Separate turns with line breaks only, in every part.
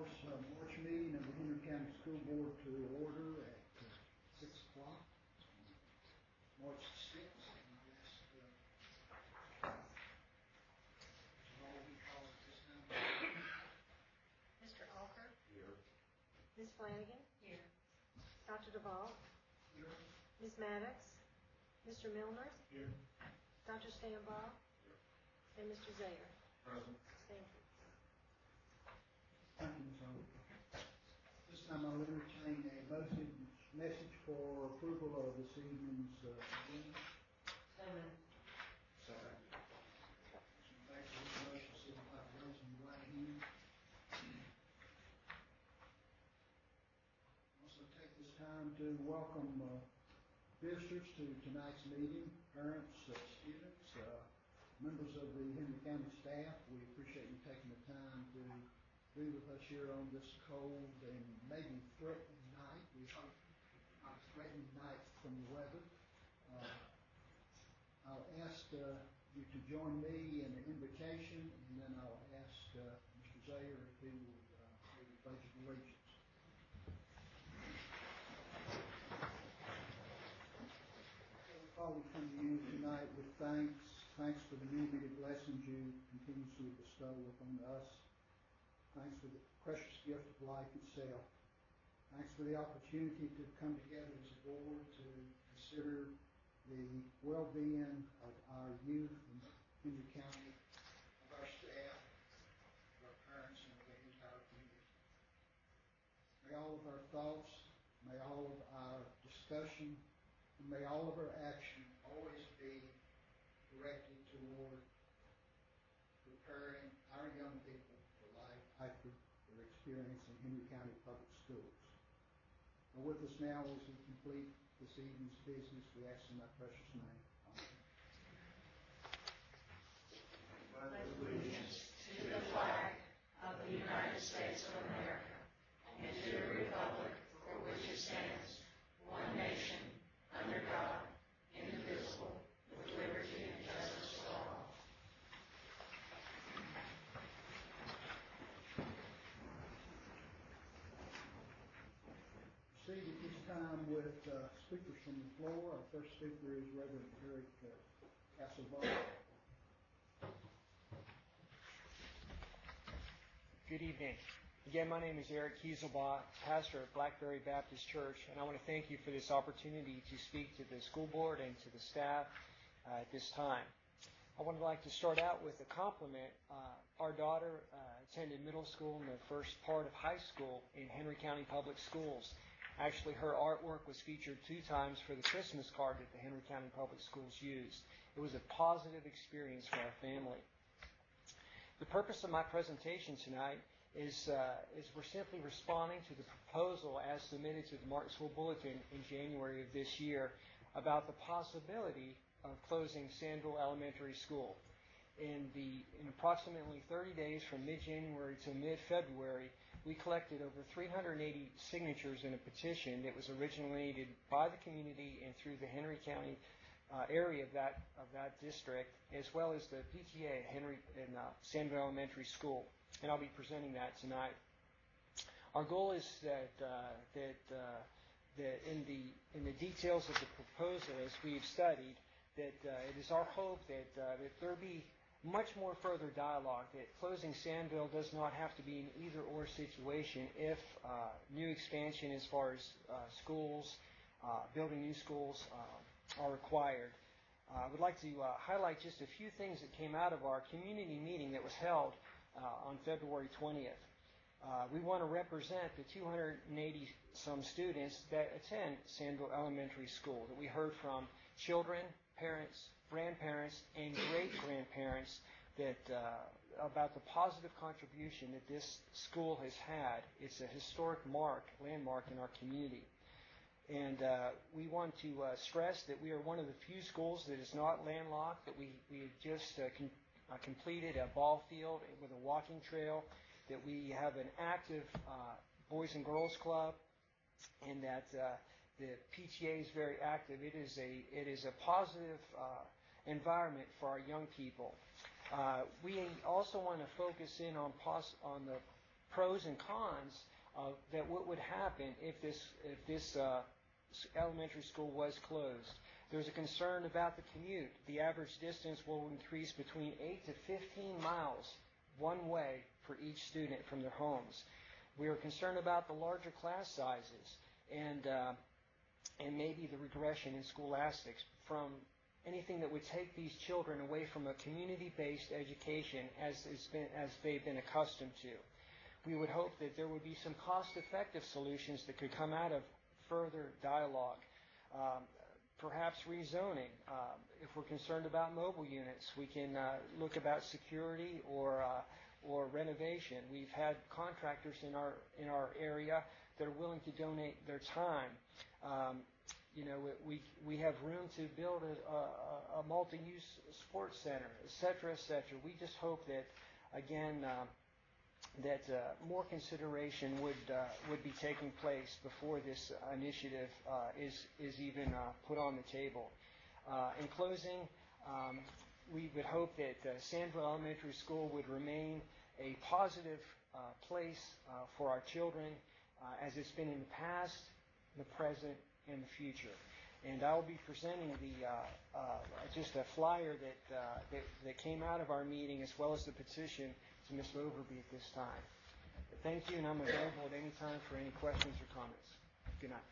March meeting of the Henry County School Board to order at 6 o'clock, March 6th. And I ask all we call at this time.
Mr. Alker?
Here.
Ms. Flanagan?
Here.
Dr. Duvall?
Here.
Ms. Maddox? Mr. Milner?
Here.
Dr. Stambaugh?
Here.
And Mr. Zayer?
Present.
Thank you.
Thank you, Ms. Holmes. This time I'll entertain a message for approval of this evening's agenda.
So moved.
Second.
In fact, this motion signify by raising your right hand. Also take this time to welcome visitors to tonight's meeting, parents, students, members of the Henry County staff. We appreciate you taking the time to be with us here on this cold and maybe threatening night. We hope not threatening night from the weather. I'll ask you to join me in the invocation, and then I'll ask Mr. Zayer if he will say the Pledge of Allegiance. Father, we come to you tonight with thanks for the many blessings you continuously bestow upon us. Thanks for the precious gift of life itself. Thanks for the opportunity to come together as a board to consider the well-being of our youth in Henry County, of our staff, of our parents, and of the entire community. May all of our thoughts, may all of our discussion, and may all of our action always be directed toward preparing our young people for life after their experience in Henry County Public Schools. And with us now as we complete this evening's business, we ask in that precious name. Amen.
Pledge allegiance to the flag of the United States of America and to the republic for which it stands, one nation, under God, indivisible, with liberty and justice for all.
Proceed at this time with speakers from the floor. Our first speaker is Reverend Eric Castlebar.
Good evening. Again, my name is Eric Kieselbaugh, pastor at Blackberry Baptist Church, and I want to thank you for this opportunity to speak to the school board and to the staff at this time. I would like to start out with a compliment. Our daughter attended middle school and the first part of high school in Henry County Public Schools. Actually, her artwork was featured 2 times for the Christmas card that the Henry County Public Schools used. It was a positive experience for our family. The purpose of my presentation tonight is we're simply responding to the proposal as submitted to the Martinsville Bulletin in January of this year about the possibility of closing Sandville Elementary School. In approximately 30 days from mid-January to mid-February, we collected over 380 signatures in a petition that was originated by the community and through the Henry County area of that district, as well as the PTA at Sandville Elementary School. And I'll be presenting that tonight. Our goal is that in the details of the proposal, as we've studied, that it is our hope that there be much more further dialogue, that closing Sandville does not have to be an either-or situation if new expansion as far as schools, building new schools are required. I would like to highlight just a few things that came out of our community meeting that was held on February 20th. We want to represent the 280-some students that attend Sandville Elementary School, that we heard from children, parents, grandparents, and great-grandparents that about the positive contribution that this school has had. It's a historic landmark in our community. And we want to stress that we are one of the few schools that is not landlocked, that we have just completed a ball field with a walking trail, that we have an active Boys and Girls Club, and that the PTA is very active. It is a positive environment for our young people. We also want to focus in on the pros and cons of that what would happen if this elementary school was closed. There's a concern about the commute. The average distance will increase between 8 to 15 miles one way for each student from their homes. We are concerned about the larger class sizes and maybe the regression in scholastics from anything that would take these children away from a community-based education as they've been accustomed to. We would hope that there would be some cost-effective solutions that could come out of further dialogue. Perhaps rezoning. If we're concerned about mobile units, we can look about security or renovation. We've had contractors in our area that are willing to donate their time. We have room to build a multi-use sports center, et cetera, et cetera. We just hope that, again, that more consideration would be taking place before this initiative is even put on the table. In closing, we would hope that Sandville Elementary School would remain a positive place for our children as it's been in the past, the present, and the future. And I will be presenting just a flyer that came out of our meeting as well as the petition to Ms. Overby at this time. Thank you, and I'm available at any time for any questions or comments. Good night.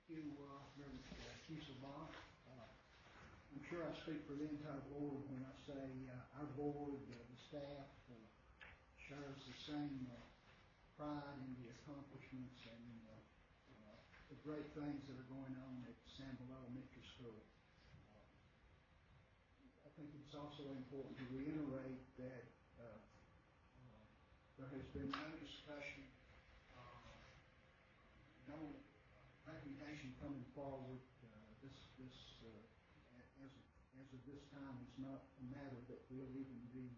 Thank you, Reverend Kieselbach. I'm sure I speak for the entire board when I say our board, the staff, shares the same pride in the accomplishments and the great things that are going on at Sandville Elementary School. I think it's also important to reiterate that there has been no discussion, no recommendation coming forward. As of this time, is not a matter that we'll even be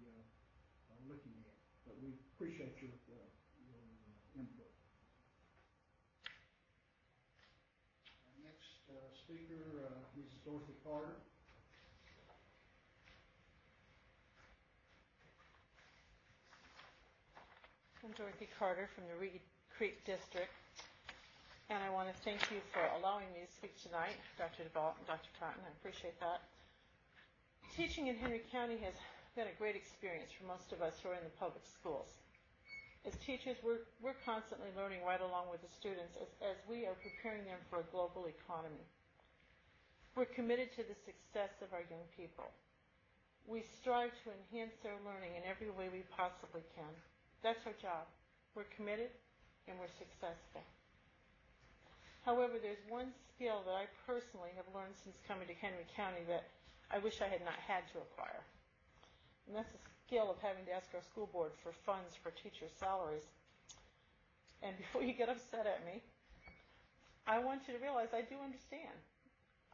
looking at. But we appreciate your input. Our next speaker, Mrs. Dorothy Carter.
I'm Dorothy Carter from the Reed Creek District, and I want to thank you for allowing me to speak tonight, Dr. DeVault and Dr. Cotton. I appreciate that. Teaching in Henry County has been a great experience for most of us who are in the public schools. As teachers, we're constantly learning right along with the students as we are preparing them for a global economy. We're committed to the success of our young people. We strive to enhance their learning in every way we possibly can. That's our job. We're committed and we're successful. However, there's one skill that I personally have learned since coming to Henry County that I wish I had not had to acquire. And that's the skill of having to ask our school board for funds for teacher salaries. And before you get upset at me, I want you to realize I do understand.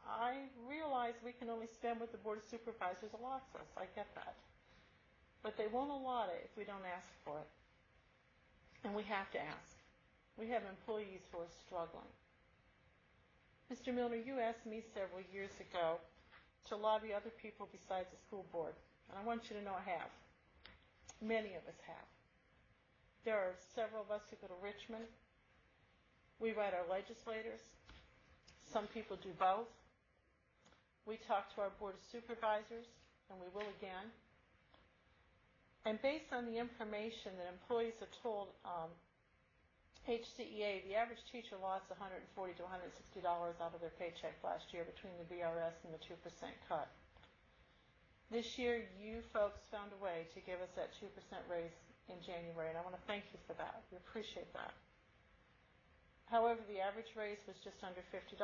I realize we can only spend what the Board of Supervisors allots us. I get that. But they won't allot it if we don't ask for it. And we have to ask. We have employees who are struggling. Mr. Milner, you asked me several years ago to lobby other people besides the school board. And I want you to know I have. Many of us have. There are several of us who go to Richmond. We write our legislators. Some people do both. We talk to our Board of Supervisors, and we will again. And based on the information that employees have told HCEA, the average teacher lost $140 to $160 out of their paycheck last year between the VRS and the 2% cut. This year, you folks found a way to give us that 2% raise in January, and I want to thank you for that. We appreciate that. However, the average raise was just under $50.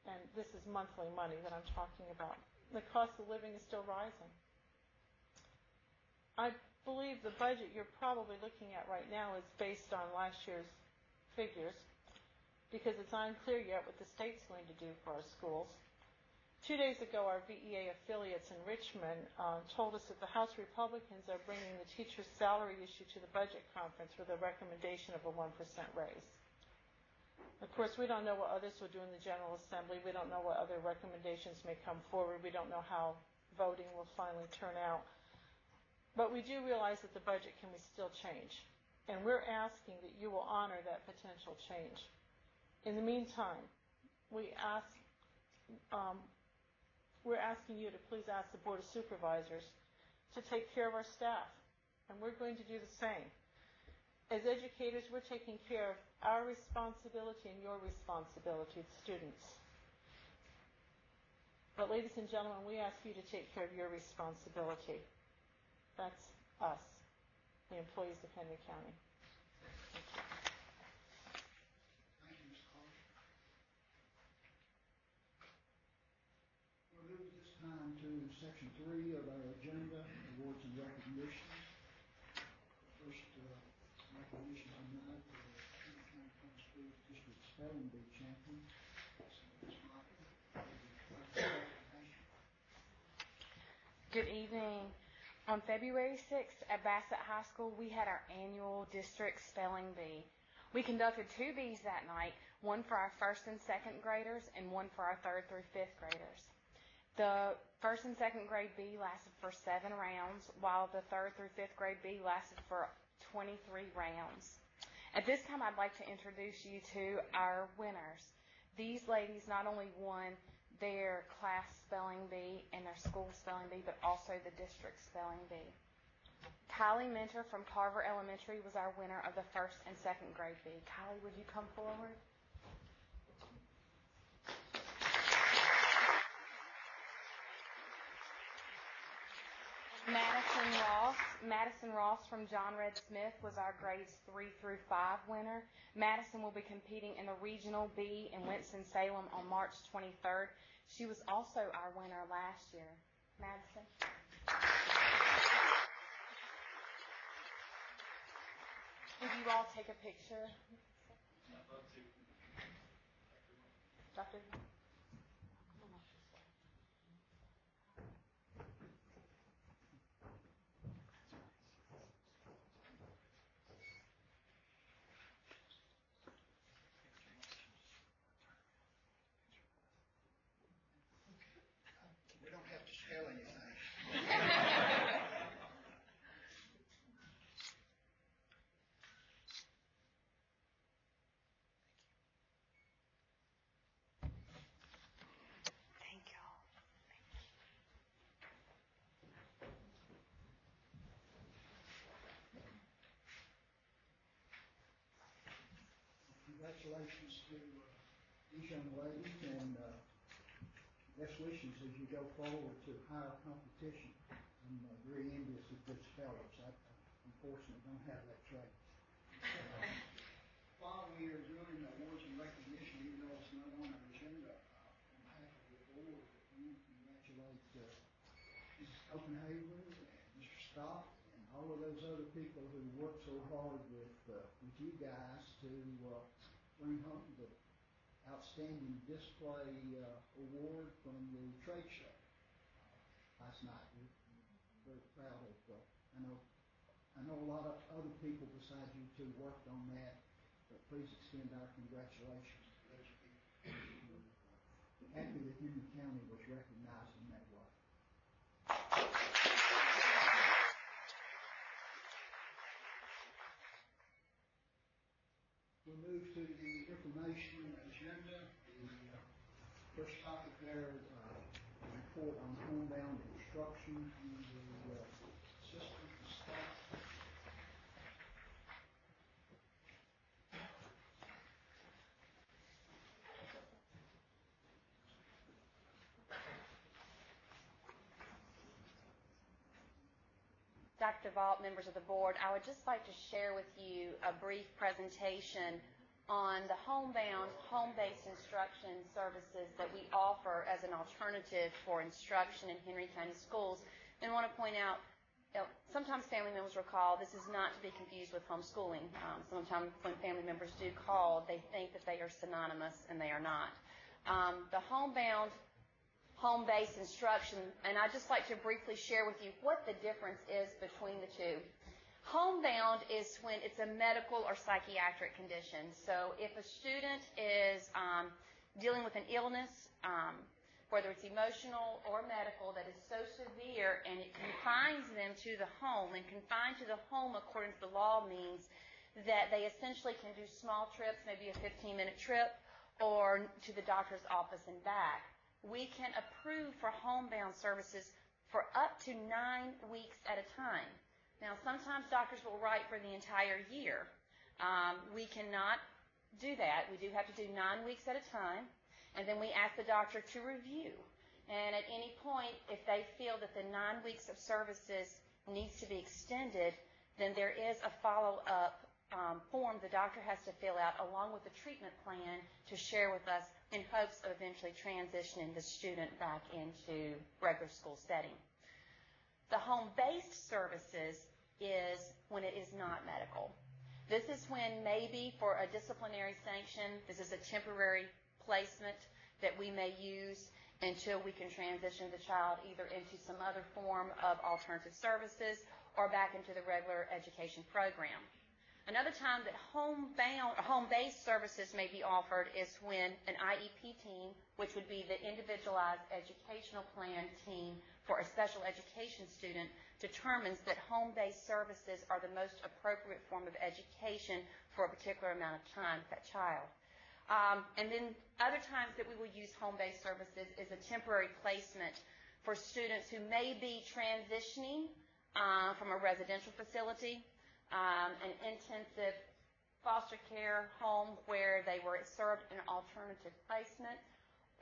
And this is monthly money that I'm talking about. The cost of living is still rising. I believe the budget you're probably looking at right now is based on last year's figures because it's unclear yet what the state's going to do for our schools. 2 days ago, our VEA affiliates in Richmond told us that the House Republicans are bringing the teacher's salary issue to the budget conference with a recommendation of a 1% raise. Of course, we don't know what others will do in the General Assembly. We don't know what other recommendations may come forward. We don't know how voting will finally turn out. But we do realize that the budget can still change, and we're asking that you will honor that potential change. In the meantime, we're asking you to please ask the Board of Supervisors to take care of our staff, and we're going to do the same. As educators, we're taking care of our responsibility and your responsibility, the students. But ladies and gentlemen, we ask you to take care of your responsibility. That's us, the employees of Henry County. Thank you.
Thank you, Ms. Carter. We'll move this time to section 3 of our agenda, awards and recognitions. First recognition tonight, the Henry County Public Schools District Spelling Bee Champion. Ms. Michael.
Good evening. On February 6th at Bassett High School, we had our annual district spelling bee. We conducted 2 bees that night, one for our 1st and 2nd graders and one for our 3rd through 5th graders. The 1st and 2nd grade bee lasted for 7 rounds, while the 3rd through 5th grade bee lasted for 23 rounds. At this time, I'd like to introduce you to our winners. These ladies not only won their class spelling bee and their school spelling bee, but also the district spelling bee. Kylie Mentor from Carver Elementary was our winner of the 1st and 2nd grade bee. Kylie, would you come forward? Madison Ross from John Red Smith was our grades 3 through 5 winner. Madison will be competing in the Regional B in Winston-Salem on March 23rd. She was also our winner last year. Madison. Would you all take a picture? Dr.
We don't have to spell anything.
Thank y'all.
Congratulations to these young ladies, and best wishes as you go forward to higher competition. I'm very envious of good spellers. I unfortunately don't have that trait. While we are doing awards and recognition, even though it's not on our agenda, on behalf of the board, I want to congratulate Mrs. Copenhagen and Mr. Scott and all of those other people who worked so hard with you guys to bring home the Outstanding Display Award from the trade show last night. We're very proud of. I know a lot of other people besides you two worked on that, but please extend our congratulations to those people. Happy that Henry County was recognized in that way. We'll move to the information agenda. The first topic there, report on homebound instruction in the system for staff.
Dr. Vault, members of the board, I would just like to share with you a brief presentation on the homebound, home-based instruction services that we offer as an alternative for instruction in Henry County schools. And I want to point out, sometimes family members will call. This is not to be confused with homeschooling. Sometimes when family members do call, they think that they are synonymous, and they are not. The homebound, home-based instruction, and I'd just like to briefly share with you what the difference is between the two. Homebound is when it's a medical or psychiatric condition. So if a student is dealing with an illness,
whether it's emotional or medical, that is so severe and it confines them to the home, and confined to the home according to the law means that they essentially can do small trips, maybe a 15-minute trip, or to the doctor's office and back. We can approve for homebound services for up to 9 weeks at a time. Now, sometimes doctors will write for the entire year. We cannot do that. We do have to do 9 weeks at a time, and then we ask the doctor to review. And at any point, if they feel that the 9 weeks of services needs to be extended, then there is a follow-up form the doctor has to fill out along with the treatment plan to share with us in hopes of eventually transitioning the student back into regular school setting. The home-based services is when it is not medical. This is when maybe for a disciplinary sanction, this is a temporary placement that we may use until we can transition the child either into some other form of alternative services or back into the regular education program. Another time that home-based services may be offered is when an IEP team, which would be the individualized educational plan team for a special education student, determines that home-based services are the most appropriate form of education for a particular amount of time with that child. And then other times that we will use home-based services is a temporary placement for students who may be transitioning from a residential facility, an intensive foster care home where they were served an alternative placement,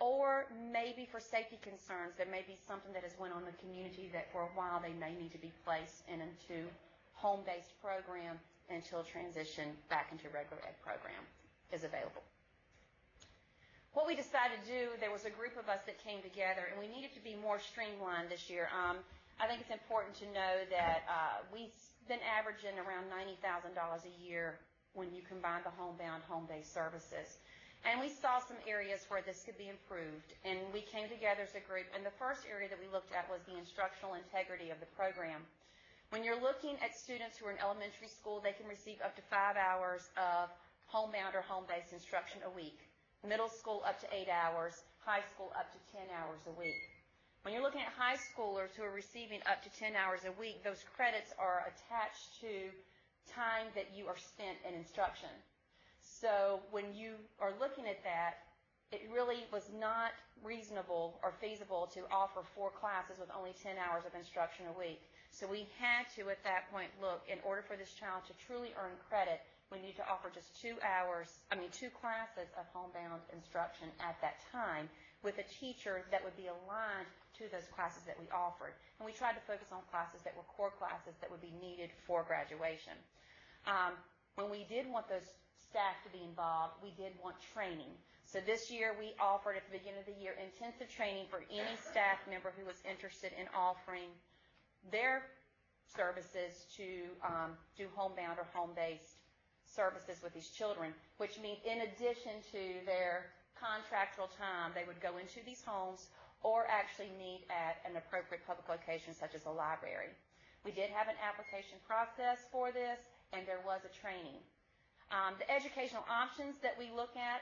or maybe for safety concerns, there may be something that has went on in the community that for a while they may need to be placed into home-based program until transition back into regular ed program is available. What we decided to do, there was a group of us that came together, and we needed to be more streamlined this year. I think it's important to know that we've been averaging around $90,000 a year when you combine the homebound, home-based services. And we saw some areas where this could be improved, and we came together as a group, and the first area that we looked at was the instructional integrity of the program. When you're looking at students who are in elementary school, they can receive up to 5 hours of homebound or home-based instruction a week. Middle school up to 8 hours, high school up to 10 hours a week. When you're looking at high schoolers who are receiving up to 10 hours a week, those credits are attached to time that you are spent in instruction. So when you are looking at that, it really was not reasonable or feasible to offer 4 classes with only 10 hours of instruction a week. So we had to, at that point, look, in order for this child to truly earn credit, we need to offer just 2 classes of homebound instruction at that time with a teacher that would be aligned to those classes that we offered. And we tried to focus on classes that were core classes that would be needed for graduation. When we did want those staff to be involved, we did want training. So this year we offered at the beginning of the year intensive training for any staff member who was interested in offering their services to do homebound or home-based services with these children, which means in addition to their contractual time, they would go into these homes or actually meet at an appropriate public location such as a library. We did have an application process for this, and there was a training. The educational options that we look at,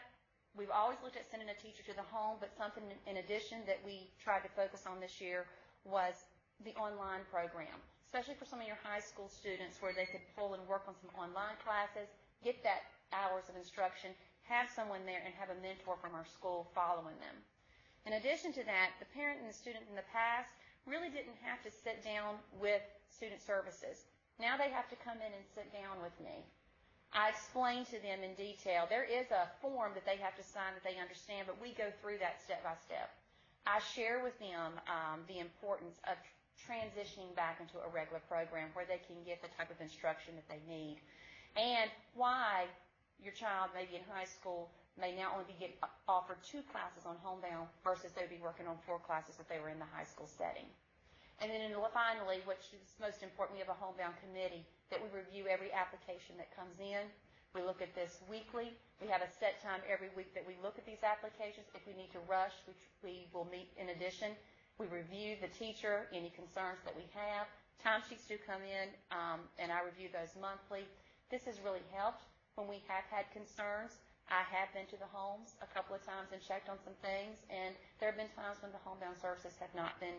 we've always looked at sending a teacher to the home, but something in addition that we tried to focus on this year was the online program, especially for some of your high school students where they could pull and work on some online classes, get that hours of instruction, have someone there, and have a mentor from our school following them. In addition to that, the parent and the student in the past really didn't have to sit down with student services. Now they have to come in and sit down with me. I explained to them in detail. There is a form that they have to sign that they understand, but we go through that step by step. I share with them the importance of transitioning back into a regular program where they can get the type of instruction that they need, and why your child, maybe in high school, may now only be offered 2 classes on homebound versus they would be working on 4 classes if they were in the high school setting. And then finally, which is most important, we have a homebound committee that we review every application that comes in. We look at this weekly. We have a set time every week that we look at these applications. If we need to rush, we will meet in addition. We review the teacher, any concerns that we have. Timesheets do come in, and I review those monthly. This has really helped when we have had concerns. I have been to the homes a couple of times and checked on some things, and there have been times when the homebound services have not been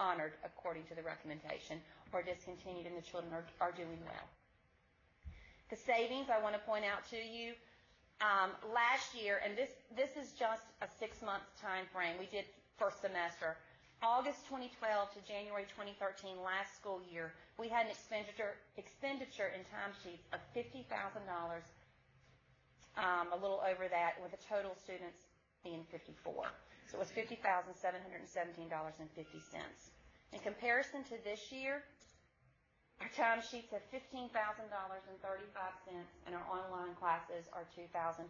honored according to the recommendation or discontinued, and the children are doing well. The savings I want to point out to you, last year, and this is just a 6-month time frame. We did first semester. August 2012 to January 2013, last school year, we had an expenditure in timesheets of $50,000, a little over that, with the total students being 54. So it was $50,717.50. In comparison to this year, our timesheets have $15,000.35, and our online classes are $2,400.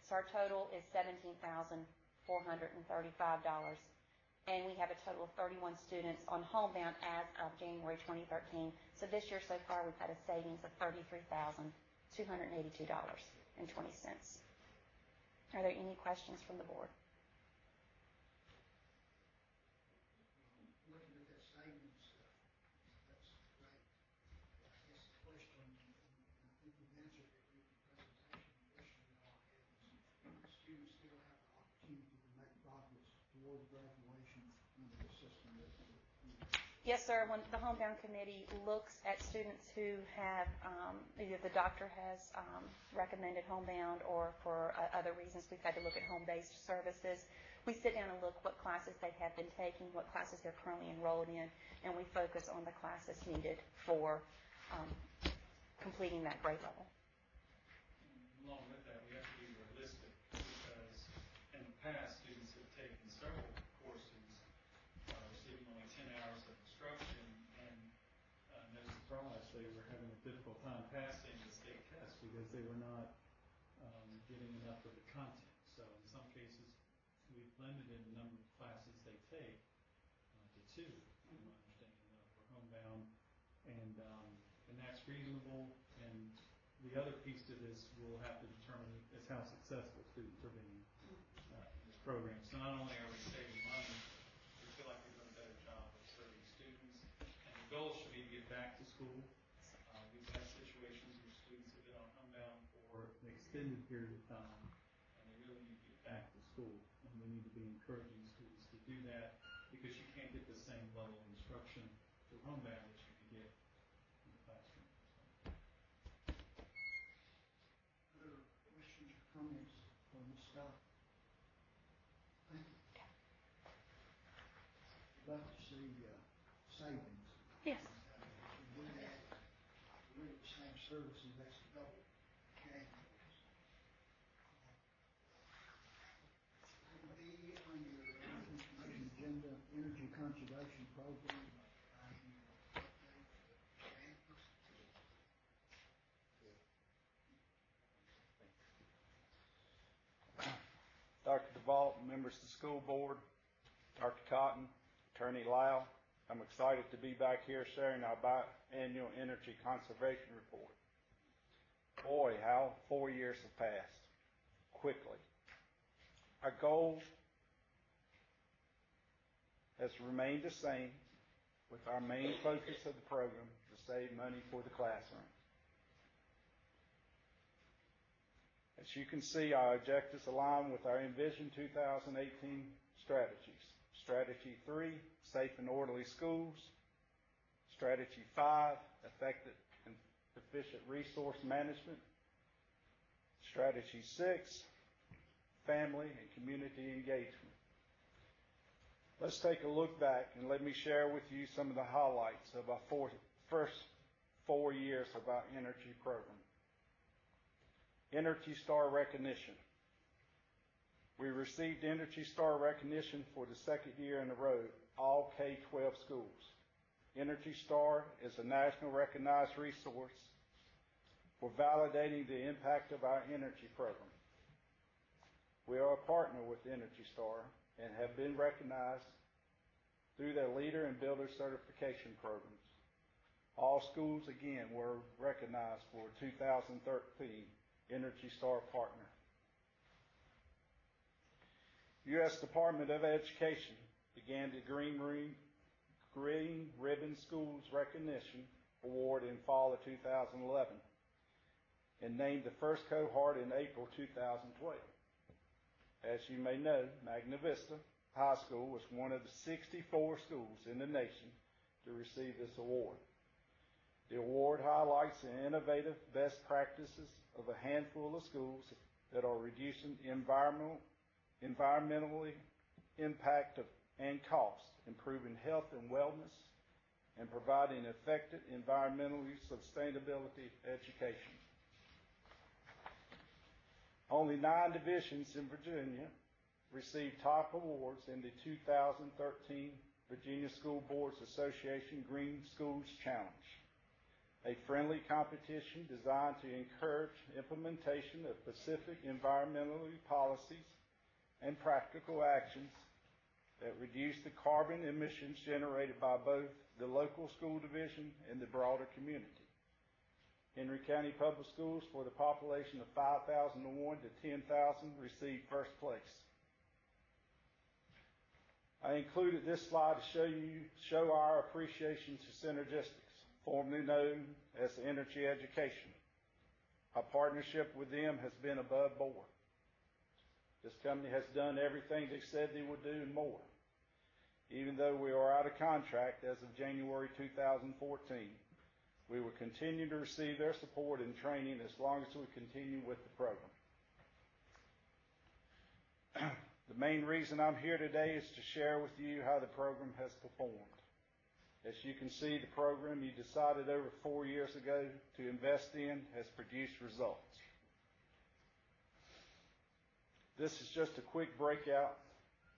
So our total is $17,435. And we have a total of 31 students on homebound as of January 2013. So this year so far, we've had a savings of $33,282.20. Are there any questions from the board?
Looking at that savings, that's great. I guess the question, and I think you've answered it with your presentation, the question we all have is, students still have the opportunity to make progress toward graduation under the system that
Yes, sir. When the homebound committee looks at students who have, either the doctor has recommended homebound or for other reasons we've had to look at home-based services, we sit down and look what classes they have been taking, what classes they're currently enrolled in, and we focus on the classes needed for completing that grade level.
Along with that, we have to be realistic because in the past, students have taken several courses, receiving only 10 hours of instruction, and no surprise, they were having a difficult time passing the state test because they were not getting enough of the content. So in some cases, we've limited the number of classes they take to 2, from my understanding, for homebound, and that's reasonable. And the other piece to this we'll have to determine is how successful students are being in this program. So not only are we saving money, we feel like we're doing a better job of serving students. And the goal should be to get back to school. We've had situations where students have been on homebound for an extended period of time, and they really need to get back to school. And we need to be encouraging students to do that because you can't get the same level of instruction through homebound that you can get in the classroom.
Other questions or comments for Ms. Scott? Thank you. I'd love to see savings.
Yes.
With that, with the same services, that's double. Okay. Item B on your information agenda, energy conservation program.
Dr. DeVault, members of the school board, Dr. Cotton, Attorney Lau, I'm excited to be back here sharing our biannual energy conservation report. Boy, how 4 years have passed quickly. Our goal has remained the same, with our main focus of the program to save money for the classroom. As you can see, our objectives align with our Envision 2018 strategies. Strategy 3, safe and orderly schools. Strategy 5, effective and efficient resource management. Strategy 6, family and community engagement. Let's take a look back and let me share with you some of the highlights of our first 4 years of our energy program. Energy Star recognition. We received Energy Star recognition for the second year in a row, all K-12 schools. Energy Star is a national recognized resource for validating the impact of our energy program. We are a partner with Energy Star and have been recognized through their Leader and Builder certification programs. All schools, again, were recognized for 2013 Energy Star partner. U.S. Department of Education began the Green Ribbon Schools Recognition Award in fall of 2011. and named the first cohort in April 2012. As you may know, Magna Vista High School was one of the 64 schools in the nation to receive this award. The award highlights the innovative best practices of a handful of schools that are reducing environmentally impact and cost, improving health and wellness, and providing effective environmentally sustainability education. Only 9 divisions in Virginia received top awards in the 2013 Virginia School Boards Association Green Schools Challenge, a friendly competition designed to encourage implementation of specific environmental policies and practical actions that reduce the carbon emissions generated by both the local school division and the broader community. Henry County Public Schools, for the population of 5,001 to 10,000, received first place. I included this slide to show our appreciation to Synergistics, formerly known as Energy Education. Our partnership with them has been above board. This company has done everything they said they would do and more. Even though we are out of contract as of January 2014, we will continue to receive their support and training as long as we continue with the program. The main reason I'm here today is to share with you how the program has performed. As you can see, the program you decided over 4 years ago to invest in has produced results. This is just a quick breakout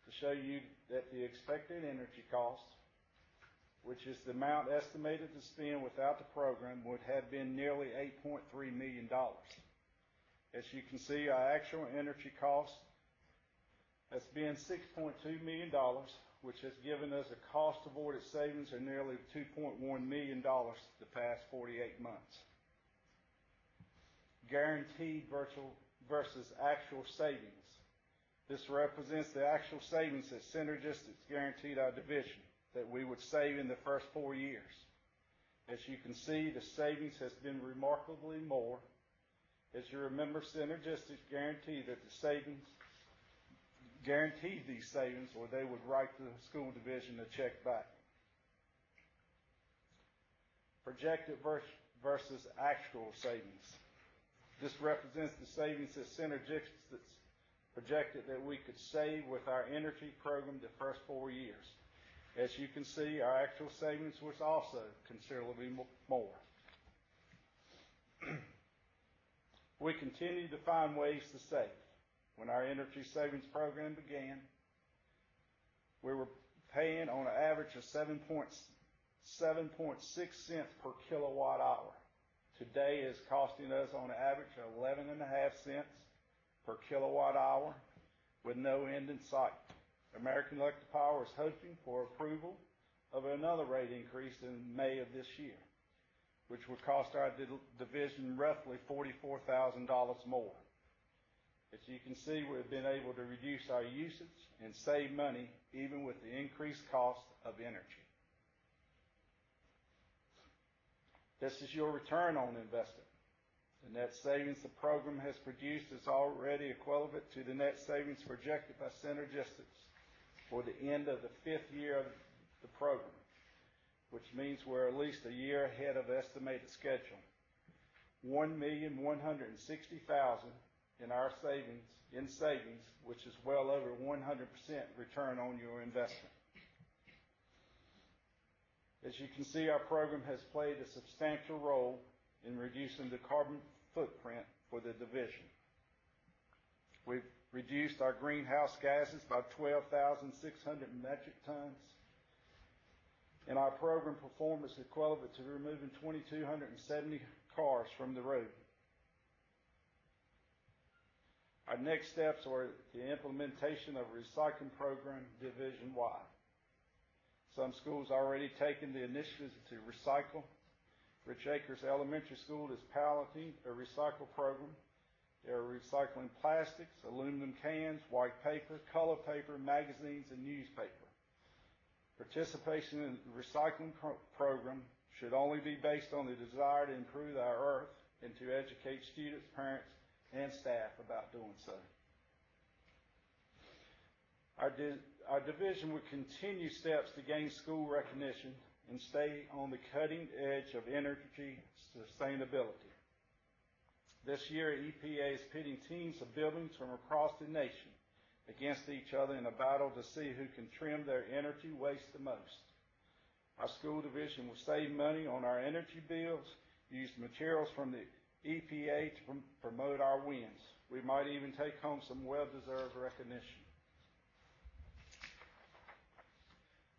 to show you that the expected energy cost, which is the amount estimated to spend without the program, would have been nearly $8.3 million. As you can see, our actual energy cost has been $6.2 million, which has given us a cost avoided savings of nearly $2.1 million the past 48 months. Guaranteed versus actual savings. This represents the actual savings that Synergistics guaranteed our division that we would save in the first 4 years. As you can see, the savings has been remarkably more. As you remember, Synergistics guaranteed these savings, or they would write the school division a check back. Projected versus actual savings. This represents the savings that Synergistics projected that we could save with our energy program the first 4 years. As you can see, our actual savings was also considerably more. We continue to find ways to save. When our energy savings program began, we were paying on an average of 7.6 cents per kilowatt hour. Today is costing us on an average of 11.5 cents per kilowatt hour with no end in sight. American Electric Power is hoping for approval of another rate increase in May of this year, which would cost our division roughly $44,000 more. As you can see, we've been able to reduce our usage and save money even with the increased cost of energy. This is your return on investment. The net savings the program has produced is already equivalent to the net savings projected by Synergistics for the end of the 5th year of the program, which means we're at least a year ahead of estimated schedule. $1,160,000 in our savings, which is well over 100% return on your investment. As you can see, our program has played a substantial role in reducing the carbon footprint for the division. We've reduced our greenhouse gases by 12,600 metric tons, and our program performance is equivalent to removing 2,270 cars from the road. Our next steps are the implementation of a recycling program division-wide. Some schools are already taking the initiative to recycle. Rich Acres Elementary School is piloting a recycle program. They are recycling plastics, aluminum cans, white paper, color paper, magazines, and newspaper. Participation in the recycling program should only be based on the desire to improve our earth and to educate students, parents, and staff about doing so. Our division will continue steps to gain school recognition and stay on the cutting edge of energy sustainability. This year, EPA is pitting teams of buildings from across the nation against each other in a battle to see who can trim their energy waste the most. Our school division will save money on our energy bills, use materials from the EPA to promote our wins. We might even take home some well-deserved recognition.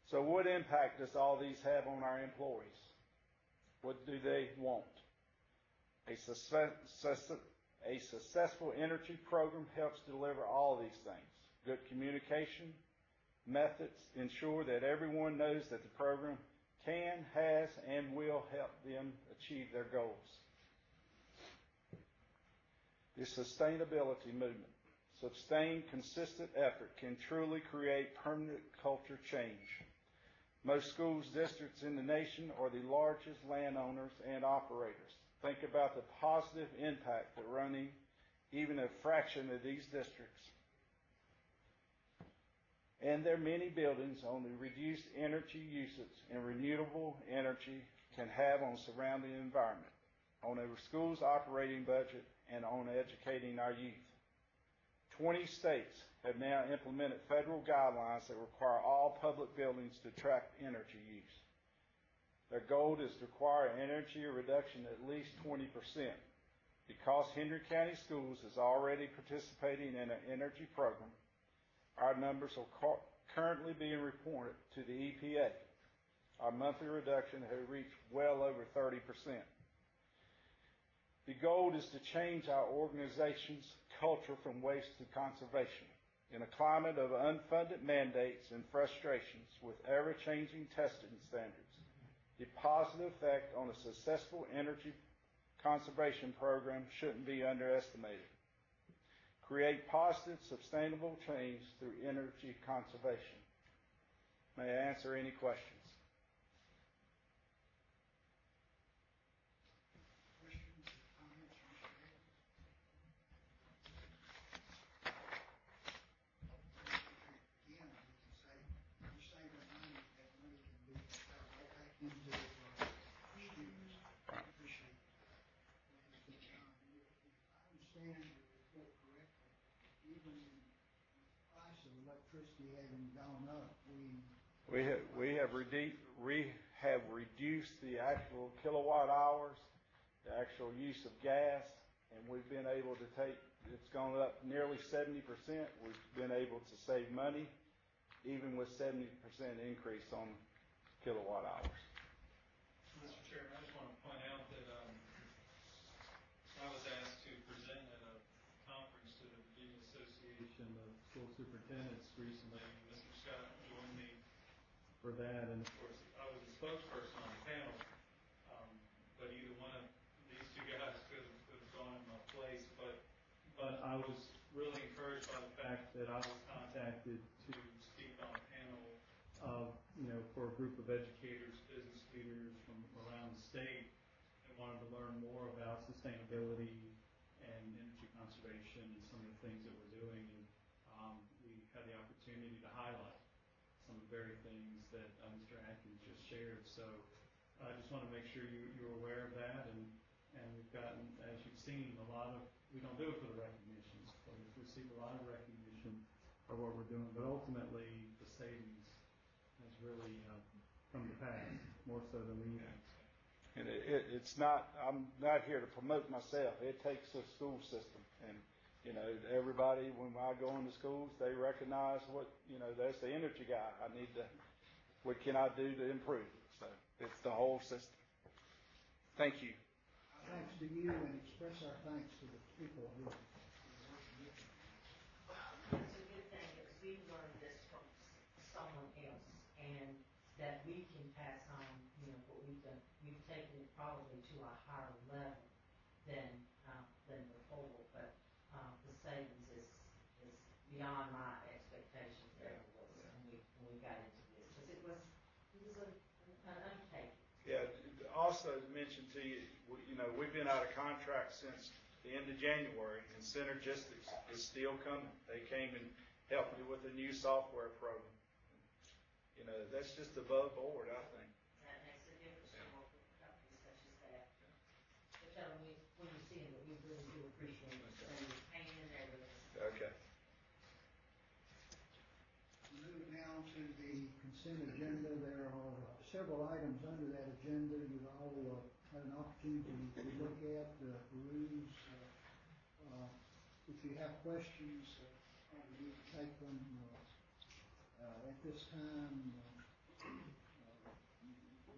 So what impact does all these have on our employees? What do they want? A successful energy program helps deliver all these things. Good communication methods ensure that everyone knows that the program can, has, and will help them achieve their goals. The sustainability movement. Sustained, consistent effort can truly create permanent culture change. Most schools districts in the nation are the largest landowners and operators. Think about the positive impact that running even a fraction of these districts and their many buildings on the reduced energy usage and renewable energy can have on surrounding environment, on a school's operating budget, and on educating our youth. 20 states have now implemented federal guidelines that require all public buildings to track energy use. Their goal is to require energy reduction at least 20%. Because Henry County Schools is already participating in an energy program, our numbers are currently being reported to the EPA. Our monthly reduction has reached well over 30%. The goal is to change our organization's culture from waste to conservation. In a climate of unfunded mandates and frustrations with ever-changing testing standards, the positive effect on a successful energy conservation program shouldn't be underestimated. Create positive, sustainable change through energy conservation. May I answer any questions?
Questions or comments from Mr. Davis? Again, we can say, you're saving money, that money can be put right back into students. I appreciate that. I understand your report correctly. Even in the price of electricity having gone up,
We have reduced the actual kilowatt hours, the actual use of gas, and we've been able to it's gone up nearly 70%. We've been able to save money, even with 70% increase on kilowatt hours.
Mr. Chairman, I just want to point out that I was asked to present at a conference to the Virginia Association of School Superintendents recently. Mr. Scott joined me for that, and of course, I was a spokesperson on the panel, but either one of these two guys could have gone in my place, but I was really encouraged by the fact that I was contacted to speak on a panel of, for a group of educators, business leaders from around the state that wanted to learn more about sustainability and energy conservation and some of the things that we're doing. And we had the opportunity to highlight some of the very things that Mr. Atkins just shared. So I just want to make sure you're aware of that. And we've gotten, as you've seen, we don't do it for the recognition, but we've received a lot of recognition for what we're doing. But ultimately, the savings has really come to pass, more so than we think.
And it's not, I'm not here to promote myself. It takes a school system. And, everybody, when I go into schools, they recognize there's the energy guy. What can I do to improve? So it's the whole system. Thank you.
Thanks to you, and express our thanks to the people who are working with you.
It's a good thing because we learned this from someone else, and that we can pass on, what we've done. We've taken it probably to a higher level than before, but the savings is beyond my expectations there when we got into this, because it was an undertaking.
Yeah. Also, also mention to you, we've been out of contract since the end of January, and Synergistics is still coming. They came and helped me with a new software program. That's just above board, I think.
That makes a difference to work with companies such as that. So tell them when you see them that we really do appreciate it. So you're hanging in there with us.
Okay.
Moving now to the consent agenda, there are several items under that agenda you all had an opportunity to look at, peruse. If you have questions, you need to take them at this time.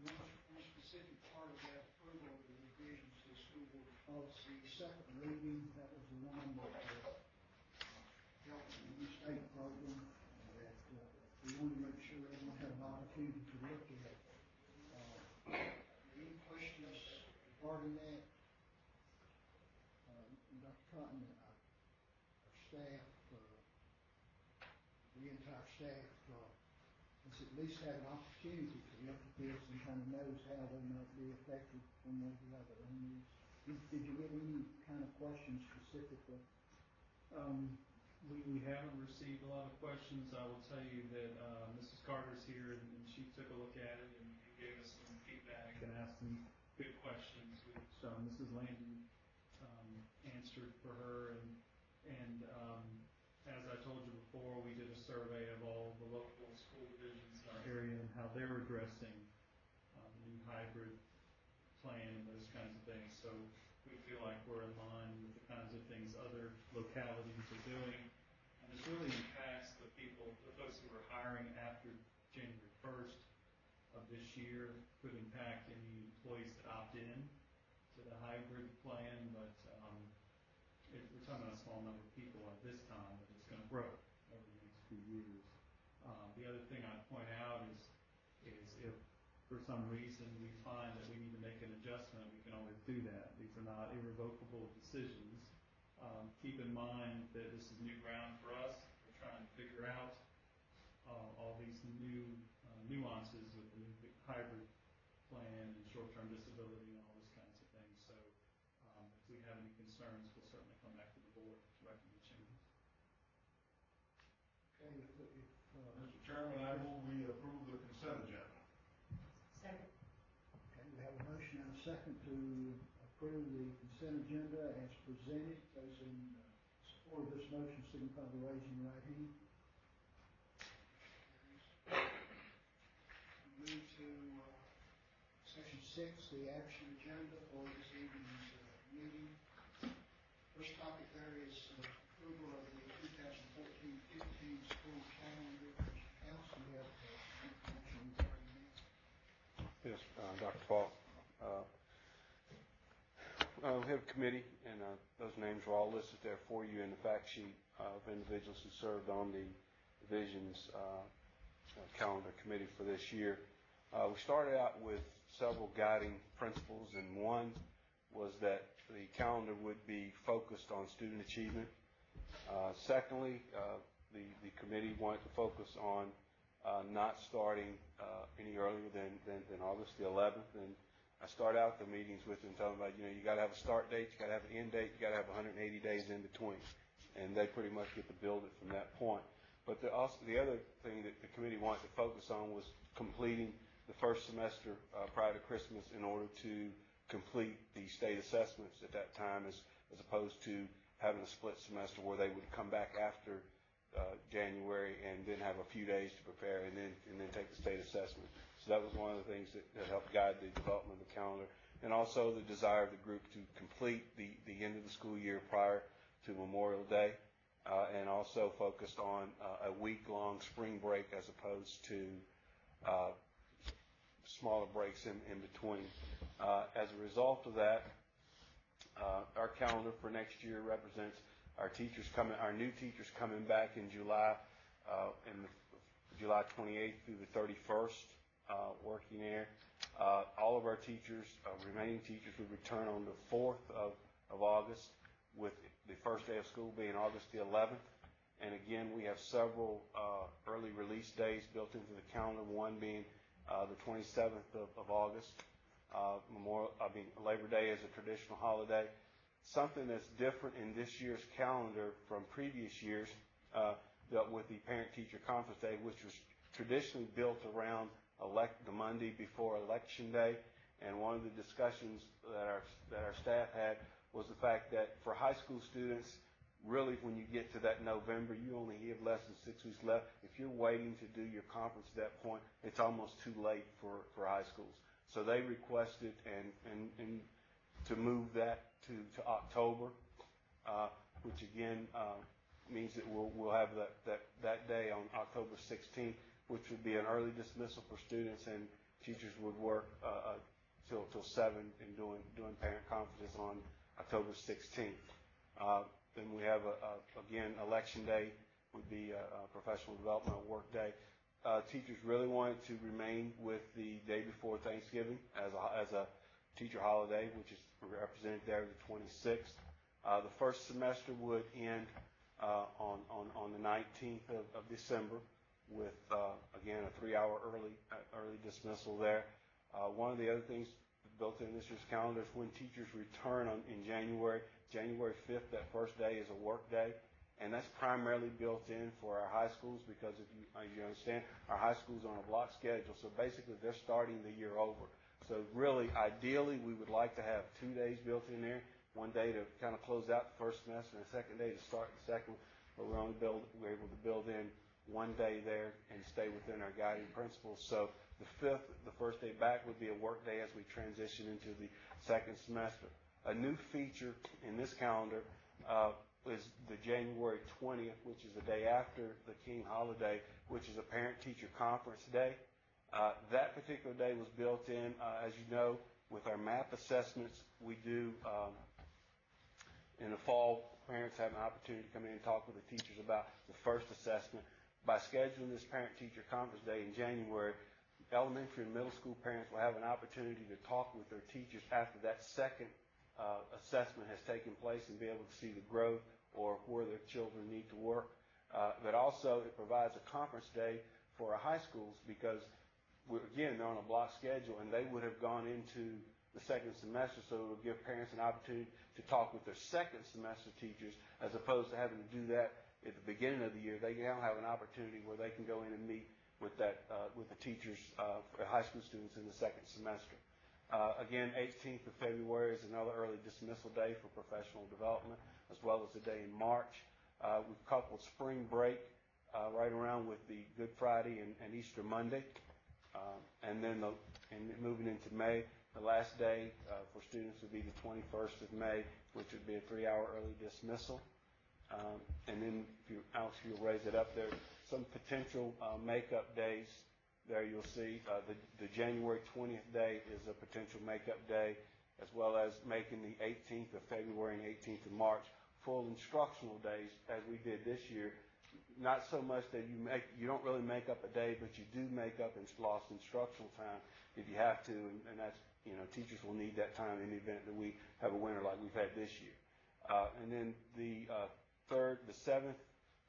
One specific part of that approval of the revisions to the school board policy, second reading, that was the one that dealt with the new state program that we wanted to make sure everyone had an opportunity to look at. Any questions regarding that? Dr. Cotton, our staff, the entire staff has at least had an opportunity to look at this and kind of knows how they might be affected one way or the other. Did you get any kind of questions specifically?
We haven't received a lot of questions. I will tell you that Mrs. Carter's here, and she took a look at it and gave us some feedback and asked some good questions, which Mrs. Landy answered for her. And as I told you before, we did a survey of all the local school divisions in our area and how they're addressing the new hybrid plan and those kinds of things. So we feel like we're in line with the kinds of things other localities are doing. And this really impacts the folks who are hiring after January 1st of this year. Could impact any employees that opt in to the hybrid plan, but we're talking about a small number of people at this time, but it's going to grow over the next few years. The other thing I'd point out is if for some reason we find that we need to make an adjustment, we can always do that. These are not irrevocable decisions. Keep in mind that this is new ground for us. We're trying to figure out all these new nuances with the new hybrid plan and short-term disability and all those kinds of things. So if we have any concerns, we'll certainly come back to the board to recommend changes.
Okay,
Mr. Chairman, I move we approve the consent agenda.
Second.
okay, we have a motion and a second to approve the consent agenda as presented. Those in support of this motion signify by raising your right hand. Move to section 6, the action agenda for this evening's meeting. First topic there is approval of the 2014-15 school calendar. Council, we have information regarding that.
Yes, Dr. Falk. We have a committee, and those names are all listed there for you in the fact sheet of individuals who served on the division's calendar committee for this year. We started out with several guiding principles, and one was that the calendar would be focused on student achievement. Secondly, the committee wanted to focus on not starting any earlier than August the 11th. And I start out the meetings with them telling them about, you got to have a start date, you got to have an end date, you got to have 180 days in between. And they pretty much get to build it from that point. But the other thing that the committee wanted to focus on was completing the first semester prior to Christmas in order to complete the state assessments at that time, as opposed to having a split semester where they would come back after January and then have a few days to prepare and then take the state assessment. So that was one of the things that helped guide the development of the calendar. And also the desire of the group to complete the end of the school year prior to Memorial Day, and also focused on a week-long spring break as opposed to smaller breaks in between. As a result of that, our calendar for next year represents our new teachers coming back in July, July 28th through the 31st, working there. All of our teachers, remaining teachers, will return on the 4th of August, with the first day of school being August the 11th. And again, we have several early release days built into the calendar, one being the 27th of August. Labor Day is a traditional holiday. Something that's different in this year's calendar from previous years dealt with the Parent-Teacher Conference Day, which was traditionally built around the Monday before Election Day. And one of the discussions that our staff had was the fact that for high school students, really when you get to that November, you only have less than 6 weeks left. If you're waiting to do your conference at that point, it's almost too late for high schools. So they requested and to move that to October, which again means that we'll have that day on October 16th, which would be an early dismissal for students, and teachers would work till 7 and doing parent conferences on October 16th. Then we have again Election Day would be a professional development work day. Teachers really wanted to remain with the day before Thanksgiving as a teacher holiday, which is represented there the 26th. The first semester would end on the 19th of December with again a 3-hour early dismissal there. One of the other things built in this year's calendar is when teachers return in January 5th. That first day is a work day, and that's primarily built in for our high schools because as you understand, our high schools are on a block schedule, so basically they're starting the year over. So really, ideally, we would like to have 2 days built in there, one day to kind of close out the first semester and a second day to start the second, but we're able to build in 1 day there and stay within our guiding principles. So the 5th, the first day back, would be a work day as we transition into the second semester. A new feature in this calendar is the January 20th, which is the day after the King holiday, which is a parent-teacher conference day. That particular day was built in, as you know, with our MAP assessments. We do, in the fall, parents have an opportunity to come in and talk with the teachers about the first assessment. By scheduling this parent-teacher conference day in January, elementary and middle school parents will have an opportunity to talk with their teachers after that second assessment has taken place and be able to see the growth or where their children need to work. But also it provides a conference day for our high schools because, again, they're on a block schedule and they would have gone into the second semester, so it will give parents an opportunity to talk with their second semester teachers as opposed to having to do that at the beginning of the year. They now have an opportunity where they can go in and meet with the teachers, high school students in the second semester. Again, 18th of February is another early dismissal day for professional development, as well as a day in March. We've coupled spring break right around with the Good Friday and Easter Monday. And then moving into May, the last day for students would be the 21st of May, which would be a 3-hour early dismissal. And then, Alex, if you'll raise it up there, some potential makeup days. There you'll see the January 20th day is a potential makeup day, as well as making the 18th of February and 18th of March full instructional days, as we did this year. Not so much that you don't really make up a day, but you do make up lost instructional time if you have to, and that's, teachers will need that time in the event that we have a winter like we've had this year. And then the 3rd, 7th,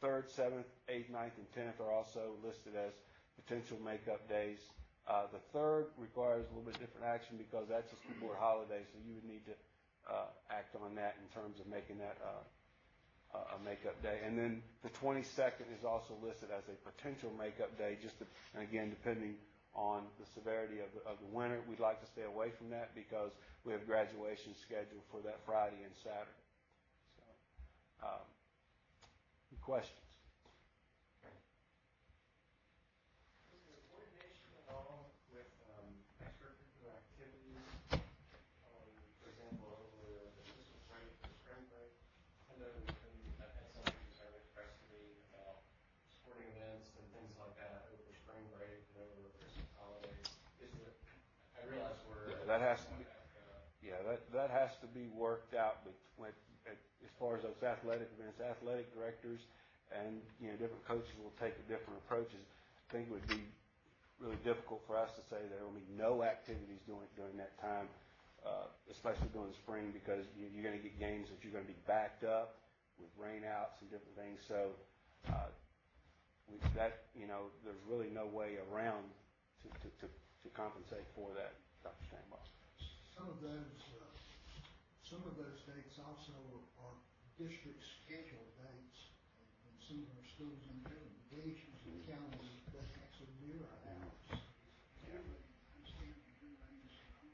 8th, 9th, and 10th are also listed as potential makeup days. The 3rd requires a little bit different action because that's a school board holiday, so you would need to act on that in terms of making that a makeup day. And then the 22nd is also listed as a potential makeup day, and again, depending on the severity of the winter. We'd like to stay away from that because we have graduation scheduled for that Friday and Saturday. So, questions? That has to be worked out as far as those athletic events. Athletic directors and different coaches will take different approaches. I think it would be really difficult for us to say there will be no activities during that time, especially during the spring, because you're going to get games that you're going to be backed up with rainouts and different things. So there's really no way around to compensate for that, Dr. Steinbach.
some of those dates also are district scheduled dates, and some of our schools in different divisions and calendars that actually mirror ours.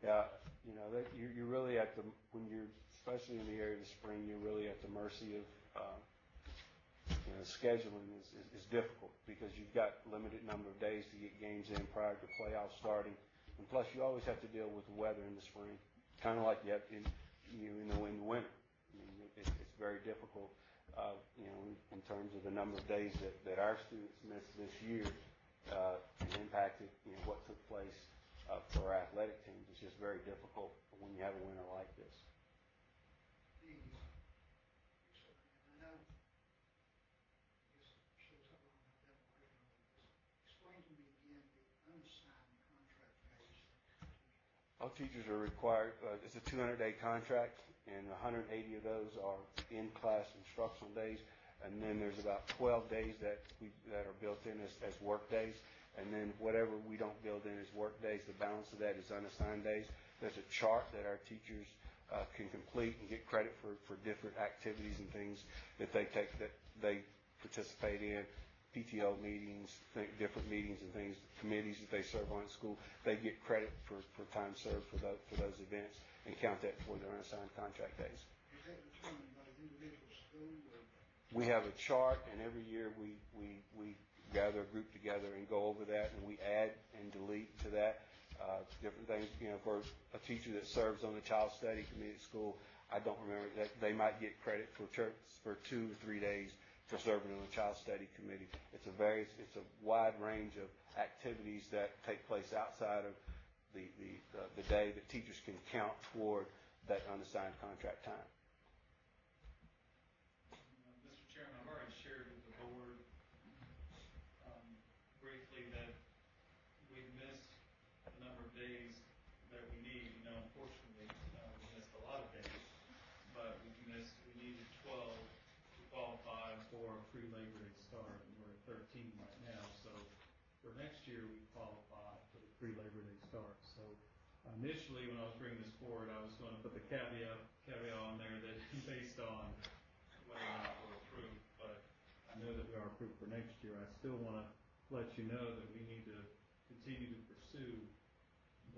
Yeah, you know, that you're really at the, when you're, especially in the area of the spring, you're really at the mercy of, you know, scheduling is difficult because you've got limited number of days to get games in prior to playoffs starting. And plus, you always have to deal with the weather in the spring, kind of like you have in the winter. I mean, it's very difficult, you know, in terms of the number of days that our students missed this year, and impacted, you know, what took place for our athletic teams. It's just very difficult when you have a winter like this. All teachers are required, it's a 200-day contract, and 180 of those are in-class instructional days, and then there's about 12 days that are built in as work days, and then whatever we don't build in as work days, the balance of that is unassigned days. There's a chart that our teachers can complete and get credit for different activities and things that they take, that they participate in. PTO meetings, different meetings and things, committees that they serve on at school, they get credit for time served for those events and count that toward their unassigned contract days. We have a chart, and every year we gather a group together and go over that, and we add and delete to that different things. You know, for a teacher that serves on the child study committee at school, I don't remember that they might get credit for 2 or 3 days for serving on the child study committee. It's a wide range of activities that take place outside of the day that teachers can count toward that unassigned contract time.
Mr. Chairman, I've already shared with the board briefly that we've missed the number of days that we need. You know, unfortunately, we missed a lot of days, but we needed 12 to qualify for a pre-Labor Day start, and we're at 13 right now. So for next year, we qualify for the pre-Labor Day start. So initially, when I was bringing this forward, I was going to put the caveat on there that based on whether or not we're approved, but I know that we are approved for next year. I still want to let you know that we need to continue to pursue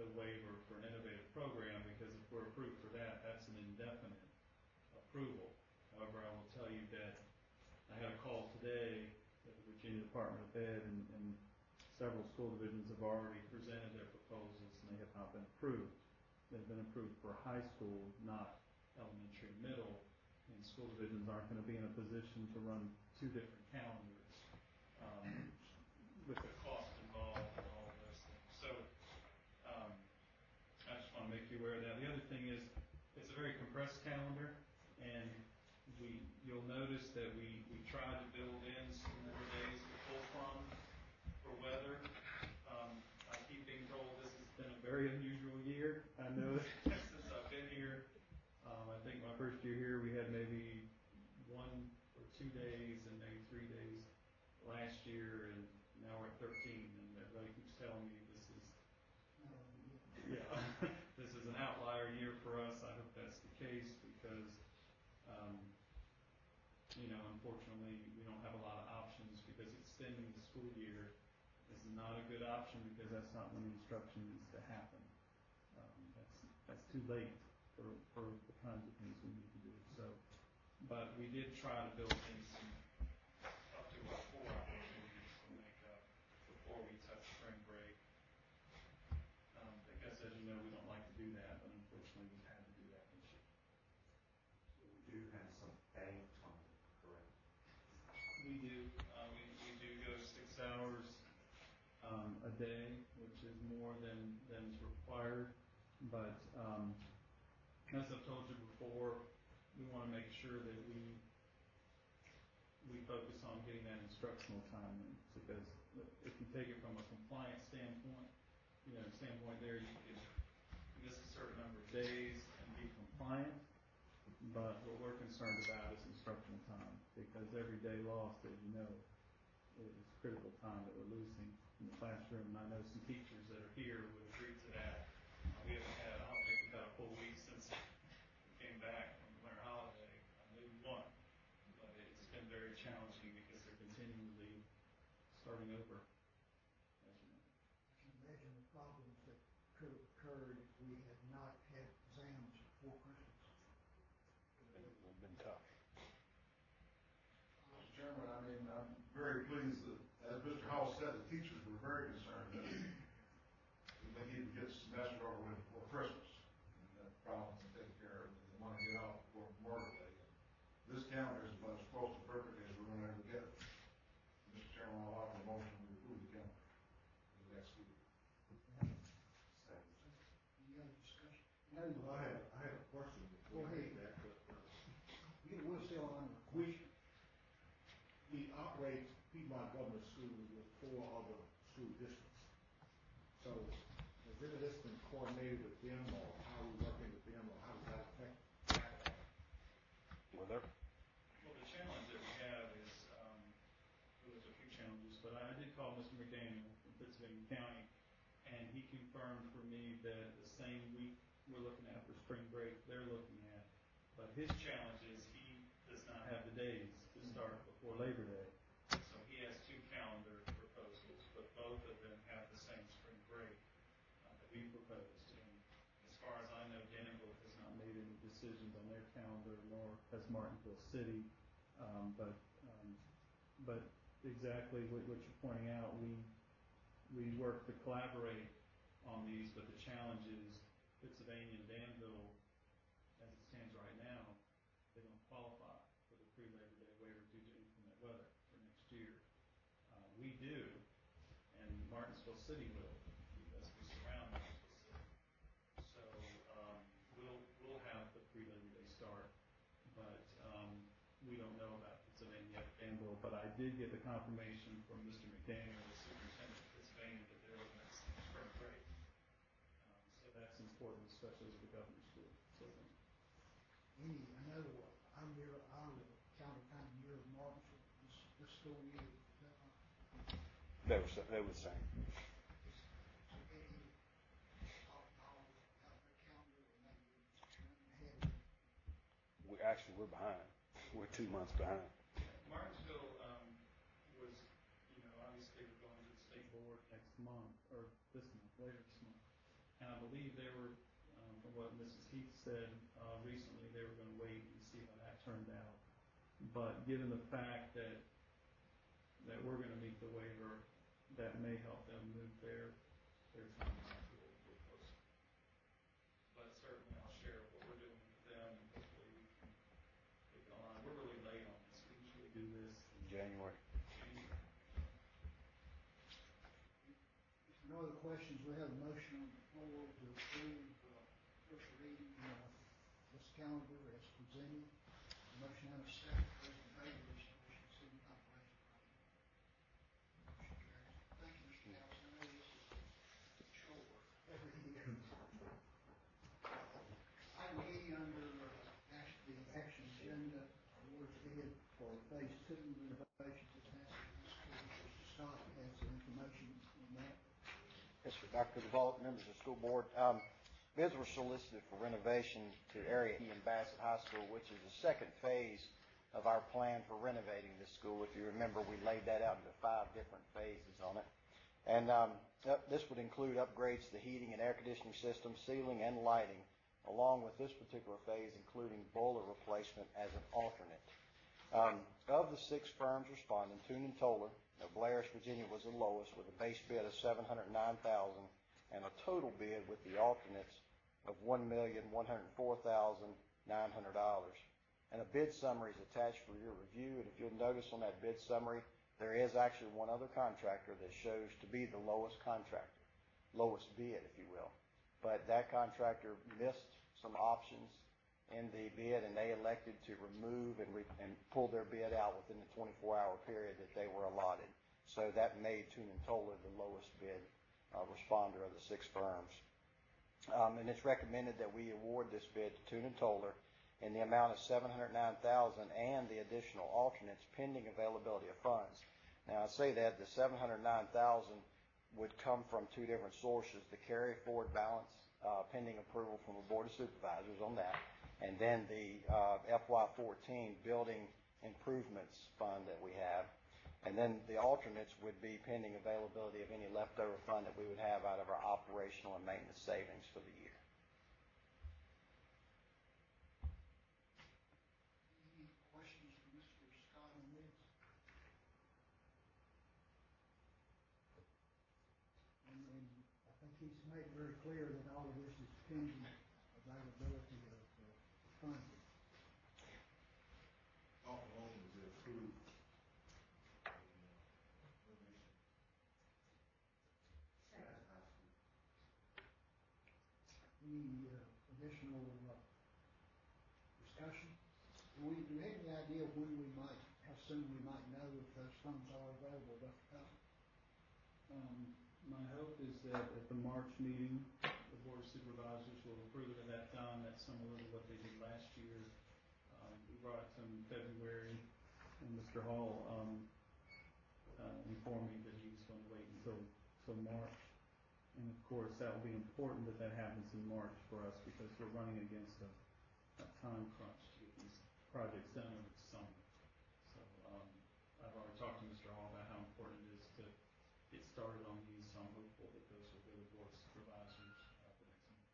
the waiver for an innovative program, because if we're approved for that, that's an indefinite approval. However, I will tell you that I had a call today at the Virginia Department of Ed, and several school divisions have already presented their proposals, and they have not been approved. They've been approved for high school, not elementary and middle, and school divisions aren't going to be in a position to run 2 different calendars with the cost involved and all of those things. So I just want to make you aware of that. The other thing is, it's a very compressed calendar, and you'll notice that we tried to build in some more days to pull from for weather. I keep being told this has been a very unusual year. I know since I've been here. I think my first year here we had maybe 1 or 2 days and maybe 3 days last year, and now we're at 13, and everybody keeps telling me this is this is an outlier year for us. I hope that's the case, because you know, unfortunately, we don't have a lot of options, because extending the school year is not a good option, because that's not when the instruction needs to happen. That's too late for the kinds of things we need to do. So, but we did try to build in some up to 4 opportunities to make up before we touch spring break. Because, as you know, we don't like to do that, but unfortunately, we've had to do that this year.
We do have some bank time, correct?
We do. We do go 6 hours a day, which is more than is required. But as I've told you before, we want to make sure that we focus on getting that instructional time in, because if you take it from a compliance standpoint, you know, there you can miss a certain number of days and be compliant. But what we're concerned about is instructional time, because every day lost, as you know, is critical time that we're losing in the classroom. And I know some teachers that are here would agree to that. We haven't had, I don't think we've had a back from the winter holiday. They won, but it's been very challenging because they're continually starting over. As you know.
I can imagine the problems that could have occurred if we had not had exams before Christmas.
It would have been tough.
Mr. Chairman, I mean, I'm very pleased that, as Mr. Hall said, the teachers were very concerned that they need to get the semester over with before Christmas. And that problem is taken care of, and they want to get out before Memorial Day. This calendar is about as close to perfect as we're going to ever get it. Mr. Chairman, I'll offer a motion to approve the calendar for the next school year.
Any other discussion?
Well, I had a question.
Go ahead. We're still on the question.
We operate Piedmont Government School with 4 other school districts. So has any of this been coordinated with them, or how are we working with them, or how does that affect?
Well, there.
Well, the challenge that we have is, well, there's a few challenges, but I did call Mr. McDaniel from Pennsylvania County, and he confirmed for me that the same week we're looking at for spring break, they're looking at. But his challenge is he does not have the days to start before Labor Day. So he has 2 calendar proposals, but both of them have the same spring break that we proposed. And as far as I know, Danville has not made any decisions on their calendar, nor has Martinsville City. But exactly what you're pointing out, we work to collaborate on these, but the challenge is Pennsylvania and Danville, as it stands right now, they don't qualify for the pre-Labor Day waiver due to inclement weather for next year. We do, and Martinsville City will, because we surround Martinsville City. So we'll have the pre-Labor Day start, but we don't know about Pennsylvania yet, Danville. But I did get the confirmation from Mr. McDaniel, the superintendent of Pennsylvania, that they're looking at spring break. So that's important, especially as the governor's school. So,
I know our calendar kind of mirrors Martinsville this school year. Is that right?
They were the same.
So any thought about their calendar, or maybe running ahead?
We're behind. We're 2 months behind.
Martinsville was, obviously we're going to the state board next month, or this month, later this month. And I believe they were, from what Mrs. Heath said recently, they were going to wait and see how that turned out. But given the fact that we're going to meet the waiver, that may help them move their timeline a little bit closer. But certainly I'll share what we're doing with them, and hopefully we can get going on. We're really late on this. We usually do this in
January.
If no other questions, we have a motion on the floor to approve first reading this calendar as presented. A motion and a second. Those in favor of this motion, signify by raising your right hand. Motion carries. Thank you, Mr. Allison. I know this is a chore every year. Item E under the action agenda, awards bid for phase 2 renovations at Haskell High School. Mr. Scott has the information on that.
Yes, sir. Dr. DeVault, members of the school board. Bids were solicited for renovation to Area E and Bassett High School, which is the second phase of our plan for renovating this school. If you remember, we laid that out into 5 different phases on it. And this would include upgrades to the heating and air conditioning system, ceiling, and lighting, along with this particular phase including boiler replacement as an alternate. Of the 6 firms responding, Toon & Toller of Blairish, Virginia was the lowest with a base bid of $709,000 and a total bid with the alternates of $1,104,900. And a bid summary is attached for your review. And if you'll notice on that bid summary, there is actually one other contractor that shows to be the lowest bid, if you will. But that contractor missed some options in the bid, and they elected to remove and pull their bid out within the 24-hour period that they were allotted. So that made Toon & Toller the lowest bid responder of the 6 firms. And it's recommended that we award this bid to Toon & Toller in the amount of $709,000 and the additional alternates pending availability of funds. Now, I say that the $709,000 would come from 2 different sources: the carry forward balance pending approval from the Board of Supervisors on that, and then the FY14 building improvements fund that we have. And then the alternates would be pending availability of any leftover fund that we would have out of our operational and maintenance savings for the year.
Any questions for Mr. Scott on this? And I think he's made very clear that all of this is pending availability of funding.
How long is it approved?
Any additional discussion? Do we have any idea when we might, how soon we might know if those funds are available, Dr. Cotton?
My hope is that at the March meeting, the Board of Supervisors will approve it at that time. That's similar to what they did last year. We brought it to them in February, and Mr. Hall informed me that he was going to wait until March. And of course, that will be important that that happens in March for us because we're running against a time crunch to get these projects done over the summer. So I've already talked to Mr. Hall about how important it is to get started on these, so I'm hopeful that those will go to the Board of Supervisors for next month.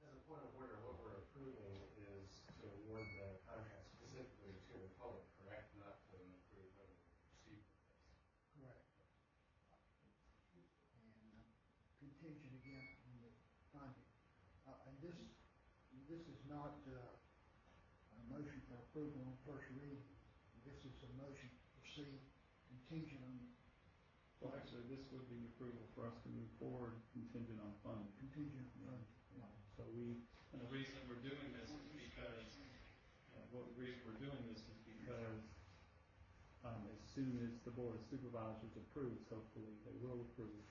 As a point of order, what we're approving is to award the contract specifically to the public, correct? Not to approve whether we receive this.
Correct. And contingent again on the funding. And this is not a motion for approval on first reading. This is a motion to proceed contingent on.
Well, actually, this would be approval for us to move forward contingent on funding.
Contingent on funding.
Yeah. So and the reason we're doing this is because, the reason we're doing this is because as soon as the Board of Supervisors approves, hopefully they will approve,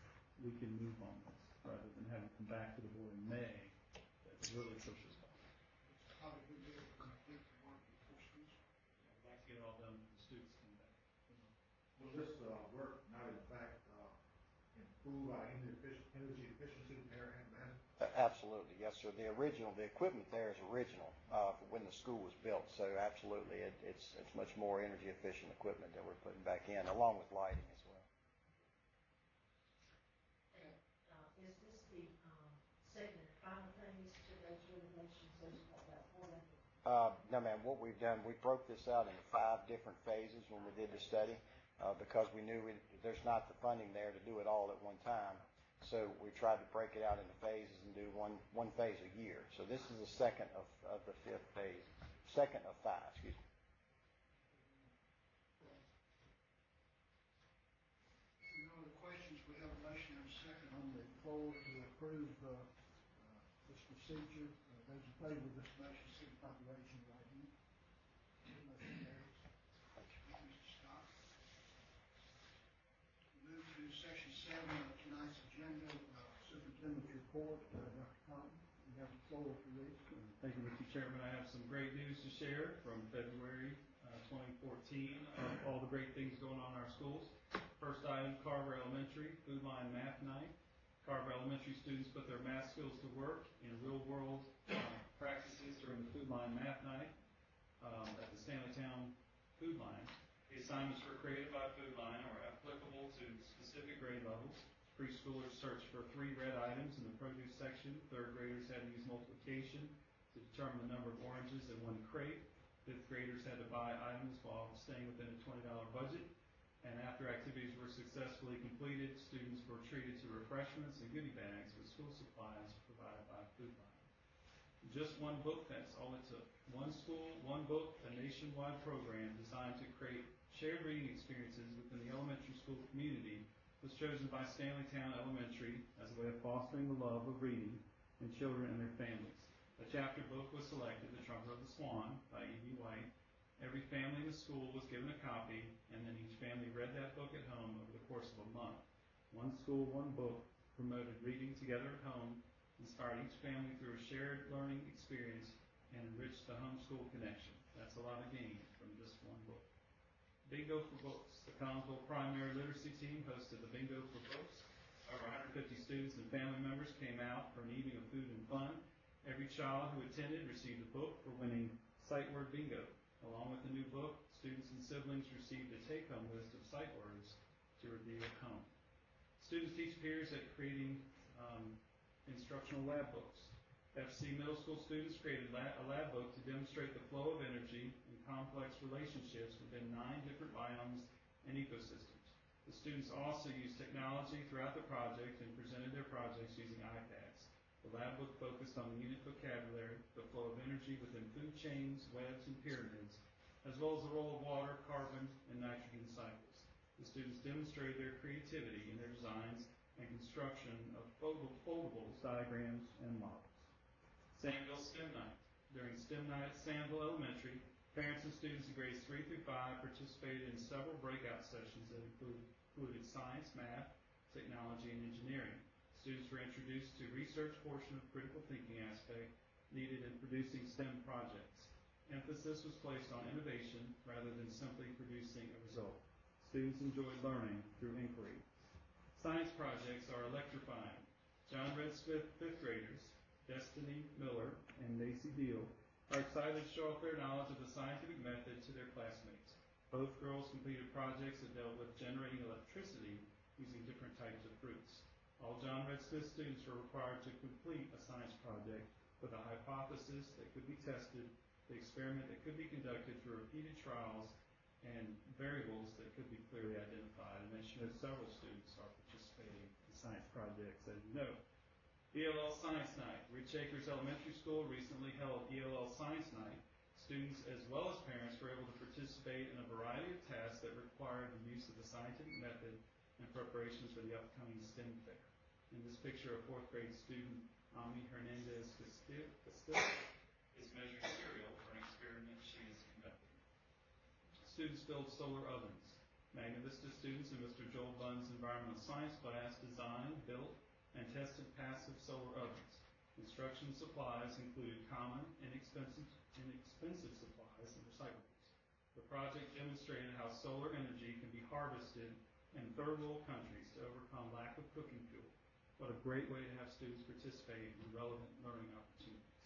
we can move on this rather than having to come back to the board in May. That really pushes back.
How did we be able to complete the work before schools?
I'd like to get it all done when the students come back.
Will this work not in fact improve our energy efficiency there and then?
Absolutely, yes, sir. The equipment there is original when the school was built. So absolutely, it's much more energy efficient equipment that we're putting back in, along with lighting as well.
Is this the second and final phase to those renovations? Those are about 4
No, ma'am. What we've done, we broke this out into 5 different phases when we did the study because we knew there's not the funding there to do it all at one time. So we tried to break it out into phases and do one phase a year. So this is the second of the 5th phase. Second of 5, excuse me.
No other questions. We have a motion and a second on the floor to approve this procedure. Those in favor of this motion, signify by raising your right hand. Motion carries. Thank you, Mr. Scott. We move to section 7 of tonight's agenda, superintendent's report. Dr. Cotton, you have the floor to read.
Thank you, Mr. Chairman. I have some great news to share from February 2014 of all the great things going on in our schools. First item, Carver Elementary Food Line Math Night. Carver Elementary students put their math skills to work in real-world practices during the Food Line Math Night at the Stanleytown Food Line. The assignments were created by Food Line and are applicable to specific grade levels. Preschoolers searched for 3 red items in the produce section. 3rd graders had to use multiplication to determine the number of oranges in 1 crate. 5th graders had to buy items while staying within a $20 budget. And after activities were successfully completed, students were treated to refreshments and goodie bags with school supplies provided by Food Line. Just 1 book, that's all it took. 1 school, 1 book, a nationwide program designed to create shared reading experiences within the elementary school community was chosen by Stanleytown Elementary as a way of fostering the love of reading in children and their families. A chapter book was selected, The Trumpet of the Swan by E.B. White. Every family in the school was given a copy, and then each family read that book at home over the course of a month. 1 school, 1 book promoted reading together at home, inspired each family through a shared learning experience, and enriched the homeschool connection. That's a lot of gain from just 1 book. Bingo for Books. The Collinsville Primary Literacy Team hosted the Bingo for Books. Over 150 students and family members came out for an evening of food and fun. Every child who attended received a book for winning sight word bingo. Along with the new book, students and siblings received a take-home list of sight words to review at home. Students teach peers at creating instructional lab books. FC middle school students created a lab book to demonstrate the flow of energy and complex relationships within 9 different biomes and ecosystems. The students also used technology throughout the project and presented their projects using iPads. The lab book focused on the unit vocabulary, the flow of energy within food chains, webs, and pyramids, as well as the role of water, carbon, and nitrogen cycles. The students demonstrated their creativity in their designs and construction of foldables, diagrams, and models. Sandville STEM Night. During STEM Night at Sandville Elementary, parents and students in grades 3 through 5 participated in several breakout sessions that included science, math, technology, and engineering. Students were introduced to research portion of critical thinking aspect needed in producing STEM projects. Emphasis was placed on innovation rather than simply producing a result. Students enjoyed learning through inquiry. Science projects are electrifying. John Red Smith 5th graders, Destiny Miller and Macy Deal, are excited to show off their knowledge of the scientific method to their classmates. Both girls completed projects that dealt with generating electricity using different types of fruits. All John Red Smith students were required to complete a science project with a hypothesis that could be tested, the experiment that could be conducted through repeated trials, and variables that could be clearly identified. And mention that several students are participating in science projects, as you know. ELL Science Night. Rich Acres Elementary School recently held ELL Science Night. Students as well as parents were able to participate in a variety of tasks that required the use of the scientific method in preparations for the upcoming STEM fair. In this picture, a 4th grade student, Ami Hernandez Castillo, is measuring cereal for an experiment she is conducting. Students build solar ovens. Magna Vista students in Mr. Joel Bunn's environmental science class designed, built, and tested passive solar ovens. Instruction supplies included common, inexpensive supplies and recyclables. The project demonstrated how solar energy can be harvested in third world countries to overcome lack of cooking fuel. What a great way to have students participate in relevant learning opportunities.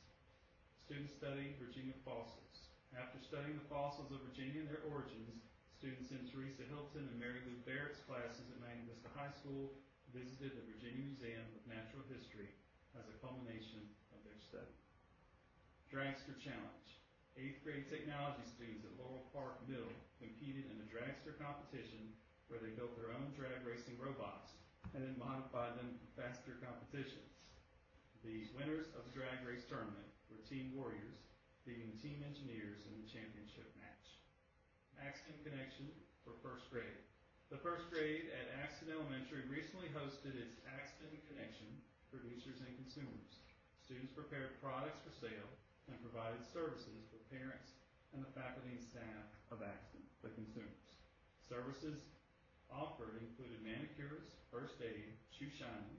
Students study Virginia fossils. After studying the fossils of Virginia and their origins, students in Teresa Hilton and Mary Lou Barrett's classes at Magna Vista High School visited the Virginia Museum of Natural History as a culmination of their study. Dragster Challenge. 8th grade technology students at Laurel Park Middle competed in a dragster competition where they built their own drag racing robots and then modified them for faster competitions. The winners of the drag race tournament were Team Warriors, beating Team Engineers in the championship match. Axton Connection for 1st grade. The 1st grade at Axton Elementary recently hosted its Axton Connection, Producers and Consumers. Students prepared products for sale and provided services for parents and the faculty and staff of Axton, the consumers. Services offered included manicures, first aid, shoe shining.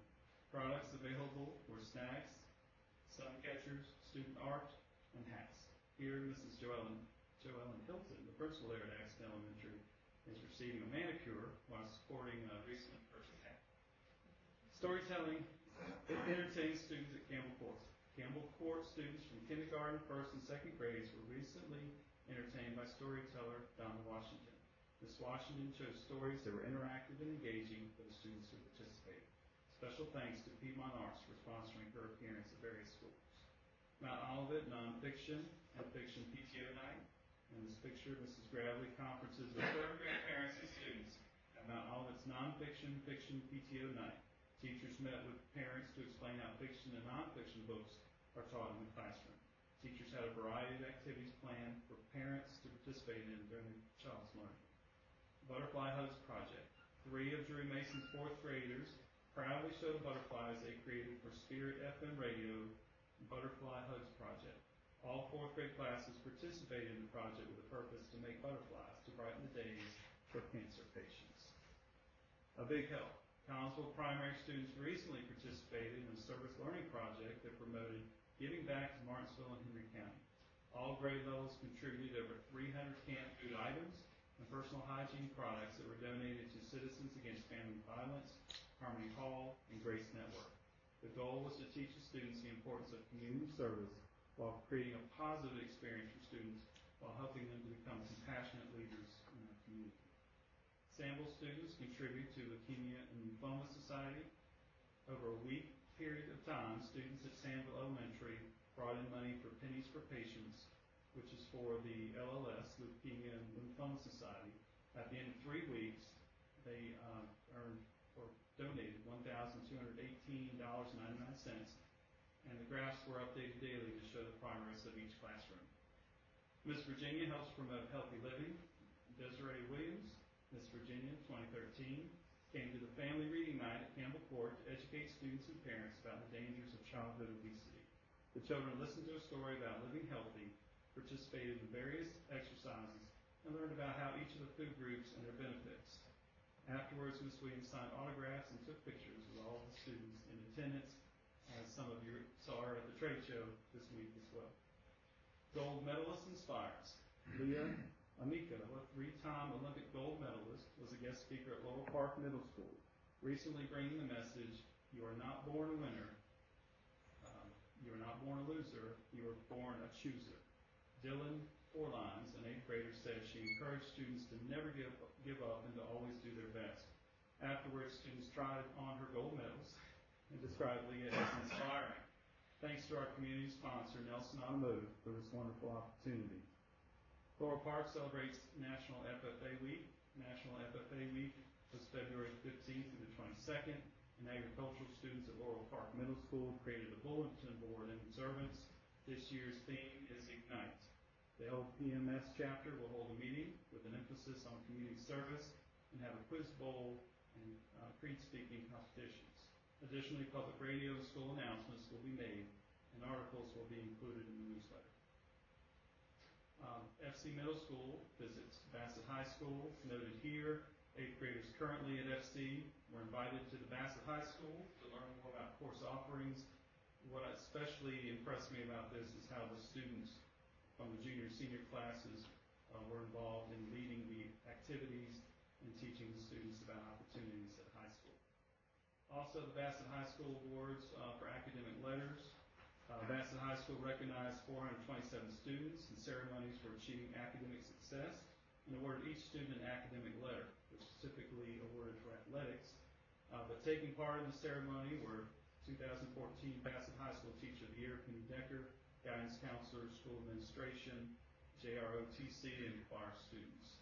Products available were snacks, sun catchers, student art, and hats. Here, Mrs. Joellen Hilton, the principal there at Axton Elementary, is receiving a manicure while supporting a recently purchased hat. Storytelling entertains students at Campbell Court. Campbell Court students from kindergarten, 1st, and 2nd grades were recently entertained by storyteller Donna Washington. Ms. Washington chose stories that were interactive and engaging for the students who participated. Special thanks to Piedmont Arts for sponsoring her appearance at various schools. Mount Olivet Nonfiction and Fiction PTO Night. In this picture, Mrs. Gravely conferences with 3rd grade parents and students at Mount Olivet's Nonfiction Fiction PTO Night. Teachers met with parents to explain how fiction and nonfiction books are taught in the classroom. Teachers had a variety of activities planned for parents to participate in during the child's learning. Butterfly Hugs Project. 3 of Drury Mason's 4th graders proudly showed the butterflies they created for Spirit FM Radio Butterfly Hugs Project. All 4th grade classes participated in the project with a purpose to make butterflies to brighten the days for cancer patients. A big help. Collinsville primary students recently participated in a service learning project that promoted giving back to Martinsville and Henry County. All grade levels contributed over 300 canned food items and personal hygiene products that were donated to Citizens Against Family Violence Harmony Hall, and Grace Network. The goal was to teach the students the importance of community service while creating a positive experience for students while helping them to become compassionate leaders in our community. Sample students contribute to Leukemia and Lymphoma Society. Over a week period of time, students at Sandville Elementary brought in money for Pennies for Patients, which is for the LLS, Leukemia and Lymphoma Society. At the end of 3 weeks, they earned or donated $1,218.99, and the graphs were updated daily to show the progress of each classroom. Miss Virginia helps promote healthy living. Desiree Williams, Miss Virginia 2013, came to the family reading night at Campbell Court to educate students and parents about the dangers of childhood obesity. The children listened to a story about living healthy, participated in various exercises, and learned about how each of the food groups and their benefits. Afterwards, Ms. Williams signed autographs and took pictures with all of the students in attendance, as some of you saw her at the trade show this week as well. Gold medalist inspires. Leah Amika, a 3-time Olympic gold medalist, was a guest speaker at Laurel Park Middle School, recently bringing the message, "You are not born a winner, you are not born a loser, you are born a chooser." Dylan Forlines, an 8th grader, says she encouraged students to never give up and to always do their best. Afterwards, students tried on her gold medals and described Leah as inspiring. Thanks to our community sponsor, Nelson Automotive, for this wonderful opportunity. Laurel Park celebrates National FFA Week. National FFA Week was February 15th through the 22nd, and agricultural students at Laurel Park Middle School created a bulletin board in observance. This year's theme is Ignite. The LPMS chapter will hold a meeting with an emphasis on community service and have a quiz bowl and creed speaking competitions. Additionally, public radio and school announcements will be made, and articles will be included in the newsletter. FC Middle School visits Bassett High School. Noted here, 8th graders currently at FC were invited to the Bassett High School to learn more about course offerings. What especially impressed me about this is how the students from the junior and senior classes were involved in leading the activities and teaching the students about opportunities at high school. Also, the Bassett High School Awards for academic letters. Bassett High School recognized 427 students in ceremonies for achieving academic success and awarded each student an academic letter, which is typically awarded for athletics. But taking part in the ceremony were 2014 Bassett High School Teacher of the Year, Penny Decker, guidance counselor, school administration, JROTC, and choir students.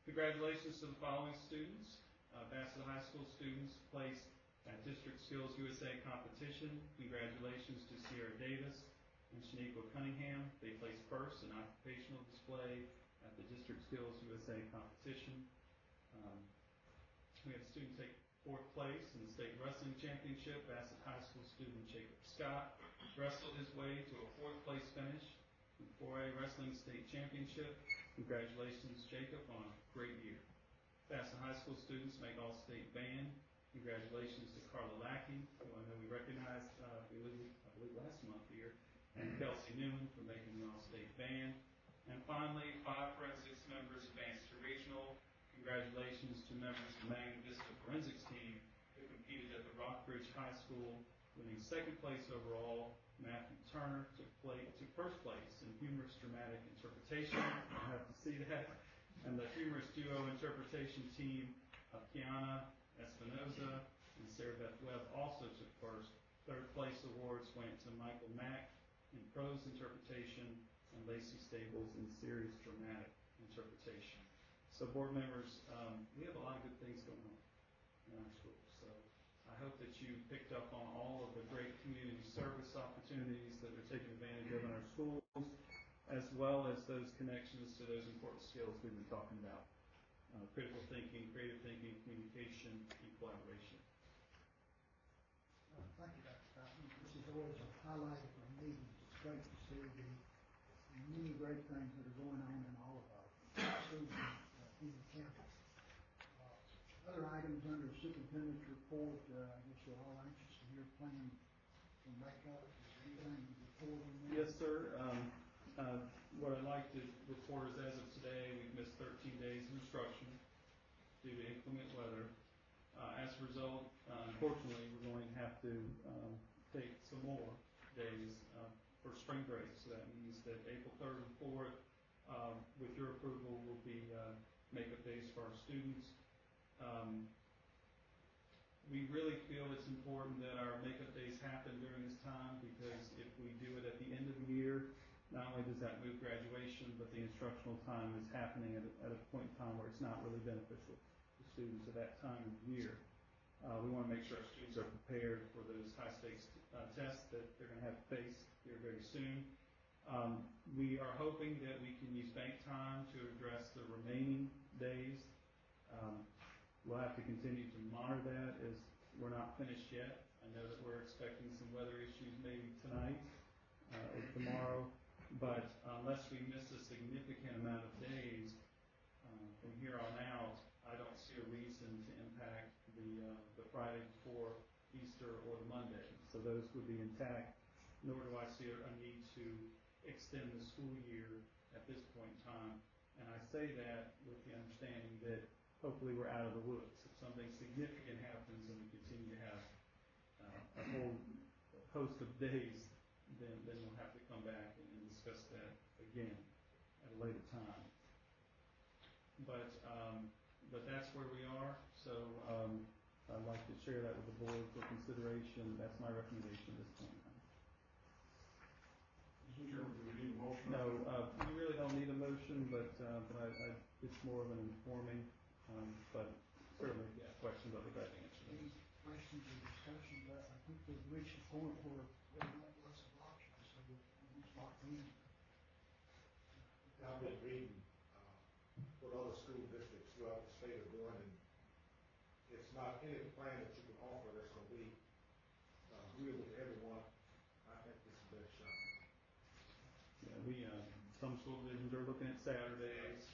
Congratulations to the following students. Bassett High School students placed at District Skills USA competition. Congratulations to Sierra Davis and Shaniqua Cunningham. They placed first in occupational display at the District Skills USA competition. We had a student take 4th place in the state wrestling championship. Bassett High School student Jacob Scott wrestled his way to a 4th place finish in the 4A Wrestling State Championship. Congratulations, Jacob, on a great year. Bassett High School students make All-State Band. Congratulations to Carla Lackey, who I know we recognized, I believe last month here, and Kelsey Newman for making the All-State Band. And finally, 5 forensics members advanced to regional. Congratulations to members of the Magna Vista Forensics team who competed at the Rockbridge High School, winning 2nd place overall. Matthew Turner took 1st place in humorous dramatic interpretation. You'll have to see that. And the humorous duo interpretation team of Kiana Espinoza and Sarah Beth Webb also took 1st. 3rd place awards went to Michael Mack in prose interpretation and Lacey Stables in serious dramatic interpretation. So board members, we have a lot of good things going on in our school. So I hope that you picked up on all of the great community service opportunities that we're taking advantage of in our schools, as well as those connections to those important skills we've been talking about. Critical thinking, creative thinking, communication, and collaboration.
Thank you, Dr. Cotton. This is always a highlight of our meetings. It's great to see the many great things that are going on in all of our schools in the county. Other items under superintendent's report, I guess we're all anxious to hear plan for makeup. Is there anything to report on that?
Yes, sir. What I'd like to report is as of today, we've missed 13 days of instruction due to inclement weather. As a result, unfortunately, we're going to have to take some more days for spring break. So that means that April 3rd and 4th, with your approval, will be makeup days for our students. We really feel it's important that our makeup days happen during this time, because if we do it at the end of the year, not only does that move graduation, but the instructional time is happening at a point in time where it's not really beneficial to students at that time of year. We want to make sure our students are prepared for those high-stakes tests that they're going to have to face here very soon. We are hoping that we can use bank time to address the remaining days. We'll have to continue to monitor that, as we're not finished yet. I know that we're expecting some weather issues maybe tonight or tomorrow, but unless we miss a significant amount of days from here on out, I don't see a reason to impact the Friday before Easter or the Monday. So those would be intact, nor do I see a need to extend the school year at this point in time. And I say that with the understanding that hopefully we're out of the woods. If something significant happens and we continue to have a whole host of days, then we'll have to come back and discuss that again at a later time. But that's where we are. So I'd like to share that with the board for consideration. That's my recommendation at this point in time.
Mr. Chairman, do we need a motion?
No, you really don't need a motion, but it's more of an informing. But certainly, if you have questions, I'll be glad to answer them.
Any questions or discussions? I think we've reached a point where there are not lots of options, so we're locked in.
I've been reading what other school districts throughout the state are doing, and it's not any plan that you can offer that's going to be agreeable to everyone. I think this is their shot.
Yeah, some school divisions are looking at Saturdays.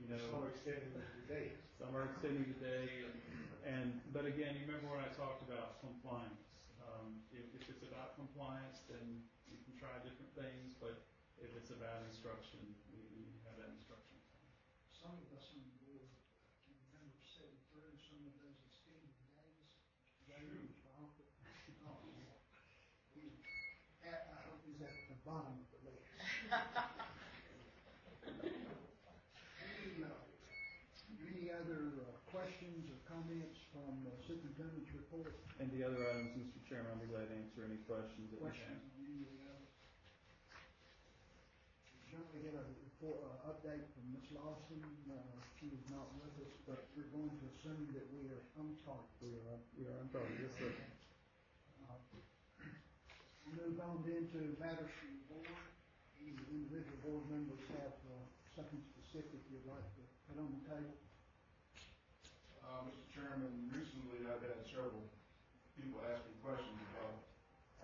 Some are extending the day.
Some are extending the day, but again, you remember what I talked about compliance. If it's about compliance, then you can try different things, but if it's about instruction, we have that instruction.
Some of us on the board can remember sitting through some of those extended days. I hope is at the bottom of the list. Any other questions or comments from the superintendent's report?
And the other items, Mr. Chairman, I'll be glad to answer any questions that you have.
Questions on any of the others? We generally get a report, update from Ms. Lawson. She is not with us, but we're going to assume that we are on target.
We are on target, yes, sir.
Move on then to matters from the board. Any individual board members have something specific you'd like to put on the table?
Mr. Chairman, recently I've had several people ask me questions about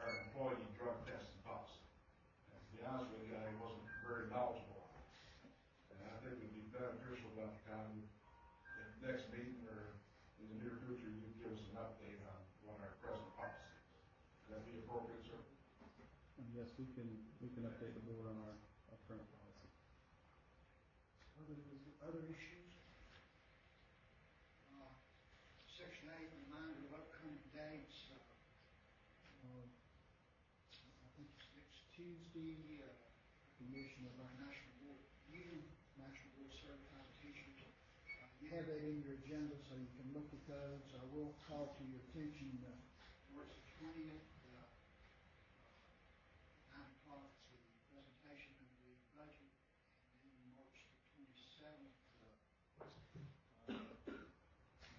our employee drug testing policy. And to be honest with you, I wasn't very knowledgeable on it. And I think it would be beneficial, Dr. Cotton, at the next meeting or in the near future, you can give us an update on what our present policy is. Would that be appropriate, sir?
And yes, we can update the board on our current policy.
Other issues? Section 8, reminder of upcoming dates. I think it's next Tuesday, recognition of our National Board Certified Teachers. You have that in your agenda, so you can look at those. I will call to your attention March the 20th, 9 o'clock, the presentation of the budget, and then March the 27th,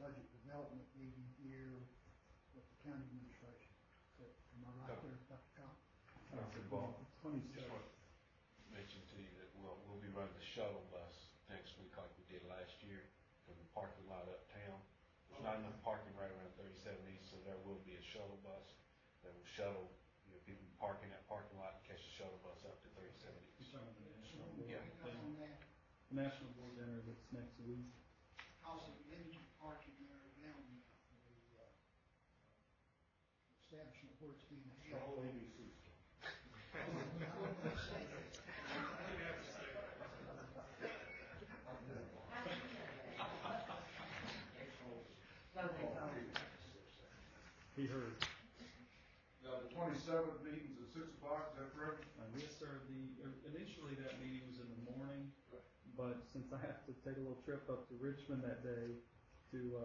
budget development meeting here with the county administration. Am I right there, Dr. Cobb?
Dr. Ball, just want to mention to you that we'll be running the shuttle bus next week like we did last year from the parking lot uptown. There's not enough parking right around 37 East, so there will be a shuttle bus that will shuttle people parking that parking lot and catch the shuttle bus up to 37 East.
You're talking about the National Board.
Yeah.
The National Board dinner that's next week.
Also, limited parking there around the establishment where it's being held.
All ABC.
be heard.
Now, the 27th meeting's at 6 o'clock, is that correct?
Yes, sir. Initially that meeting was in the morning, but since I have to take a little trip up to Richmond that day to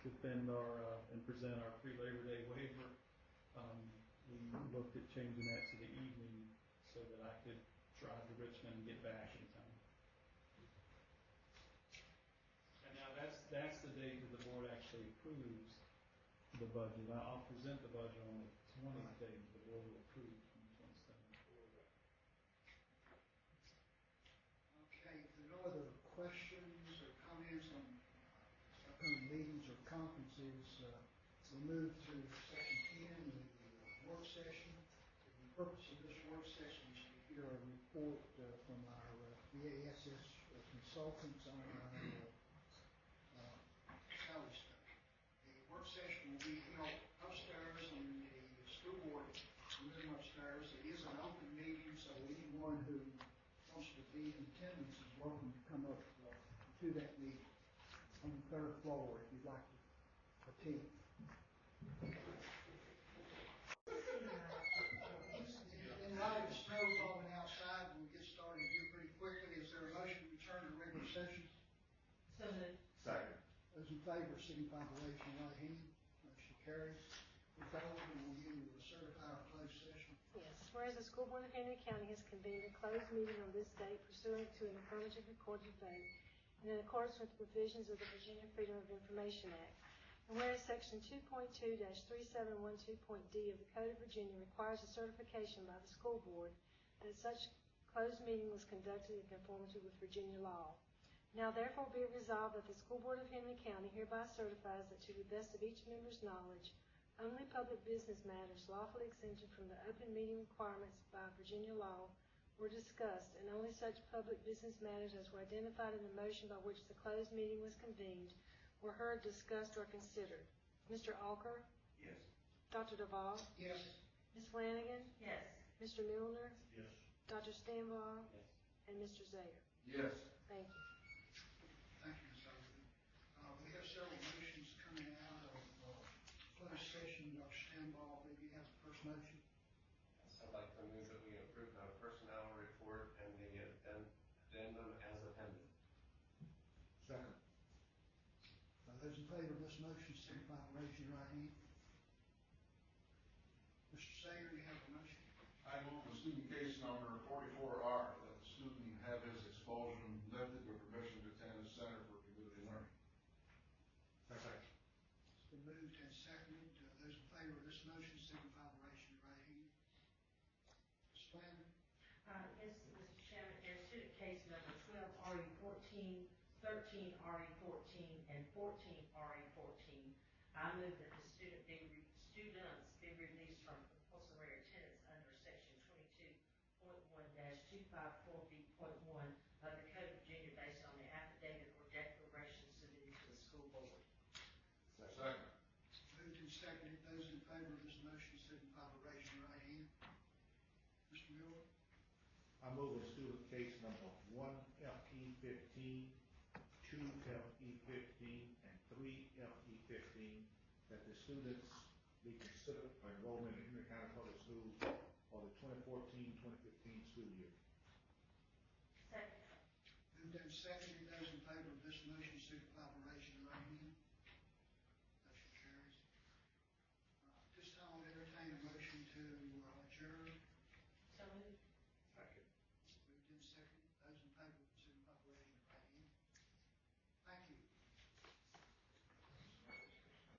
defend and present our pre-Labor Day waiver, we looked at changing that to the evening so that I could drive to Richmond and get back in time. And now that's the date that the board actually approves the budget. I'll present the budget on the 20th date, the board will approve on the 27th.
Okay, if there are no other questions or comments on upcoming meetings or conferences, we'll move to section 10, the work session. The purpose of this work session is to hear a report from our BASS consultants on our salary study. The work session will be held upstairs in the school board room upstairs. It is an open meeting, so anyone who wants to be in attendance is welcome to come up to that meeting on the third floor if you'd like to attend. In light of the snow falling outside, we'll get started here pretty quickly. Is there a motion to return to regular session?
So moved.
Second.
Those in favor signify by raising your right hand. Motion carries. With that, will you certify our closed session?
Yes, whereas the school board of Henry County has convened a closed meeting on this date pursuant to an affirmative recorded vote and in accordance with the provisions of the Virginia Freedom of Information Act. And whereas section 2.2-3712.d of the Code of Virginia requires a certification by the school board that such closed meeting was conducted in conformity with Virginia law. Now therefore be it resolved that the school board of Henry County hereby certifies that to the best of each member's knowledge, only public business matters lawfully exempted from the open meeting requirements by Virginia law were discussed, and only such public business matters as were identified in the motion by which the closed meeting was convened were heard, discussed, or considered. Mr. Alker?
Yes.
Dr. Duvall?
Yes.
Ms. Flanagan?
Yes.
Mr. Milner?
Yes.
Dr. Stanbaugh?
Yes.
And Mr. Zayer?
Yes.
Thank you.
Thank you, Ms. Overton. We have several motions coming out of closed session. Dr. Stanbaugh, maybe you have the first motion.
I'd like to move that we approve the personnel report and the addendum as appended.
Second.
Those in favor of this motion signify by raising your right hand. Mr. Sayer, you have the motion.
I move the student case number 44R that the student have his expulsion lifted with permission to attend the Center for Community Learning. Second.
It's been moved and seconded. Those in favor of this motion signify by raising your right hand. Ms. Flanagan.
Yes, Mr. Chairman, there's student case number 12RE14, 13RE14, and 14RE14. I move that the students be released from compulsory attendance under section 22.1-254B.1 of the Code of Virginia based on the affidavit or declaration submitted to the school board.
Second.
Moved and seconded. Those in favor of this motion signify by raising your right hand. Mr. Miller.
I move the student case number 1FE15, 2FE15, and 3FE15 that the students be considered for enrollment in Henry County Public Schools for the 2014-2015 school year.
Second.
Moved and seconded. Those in favor of this motion signify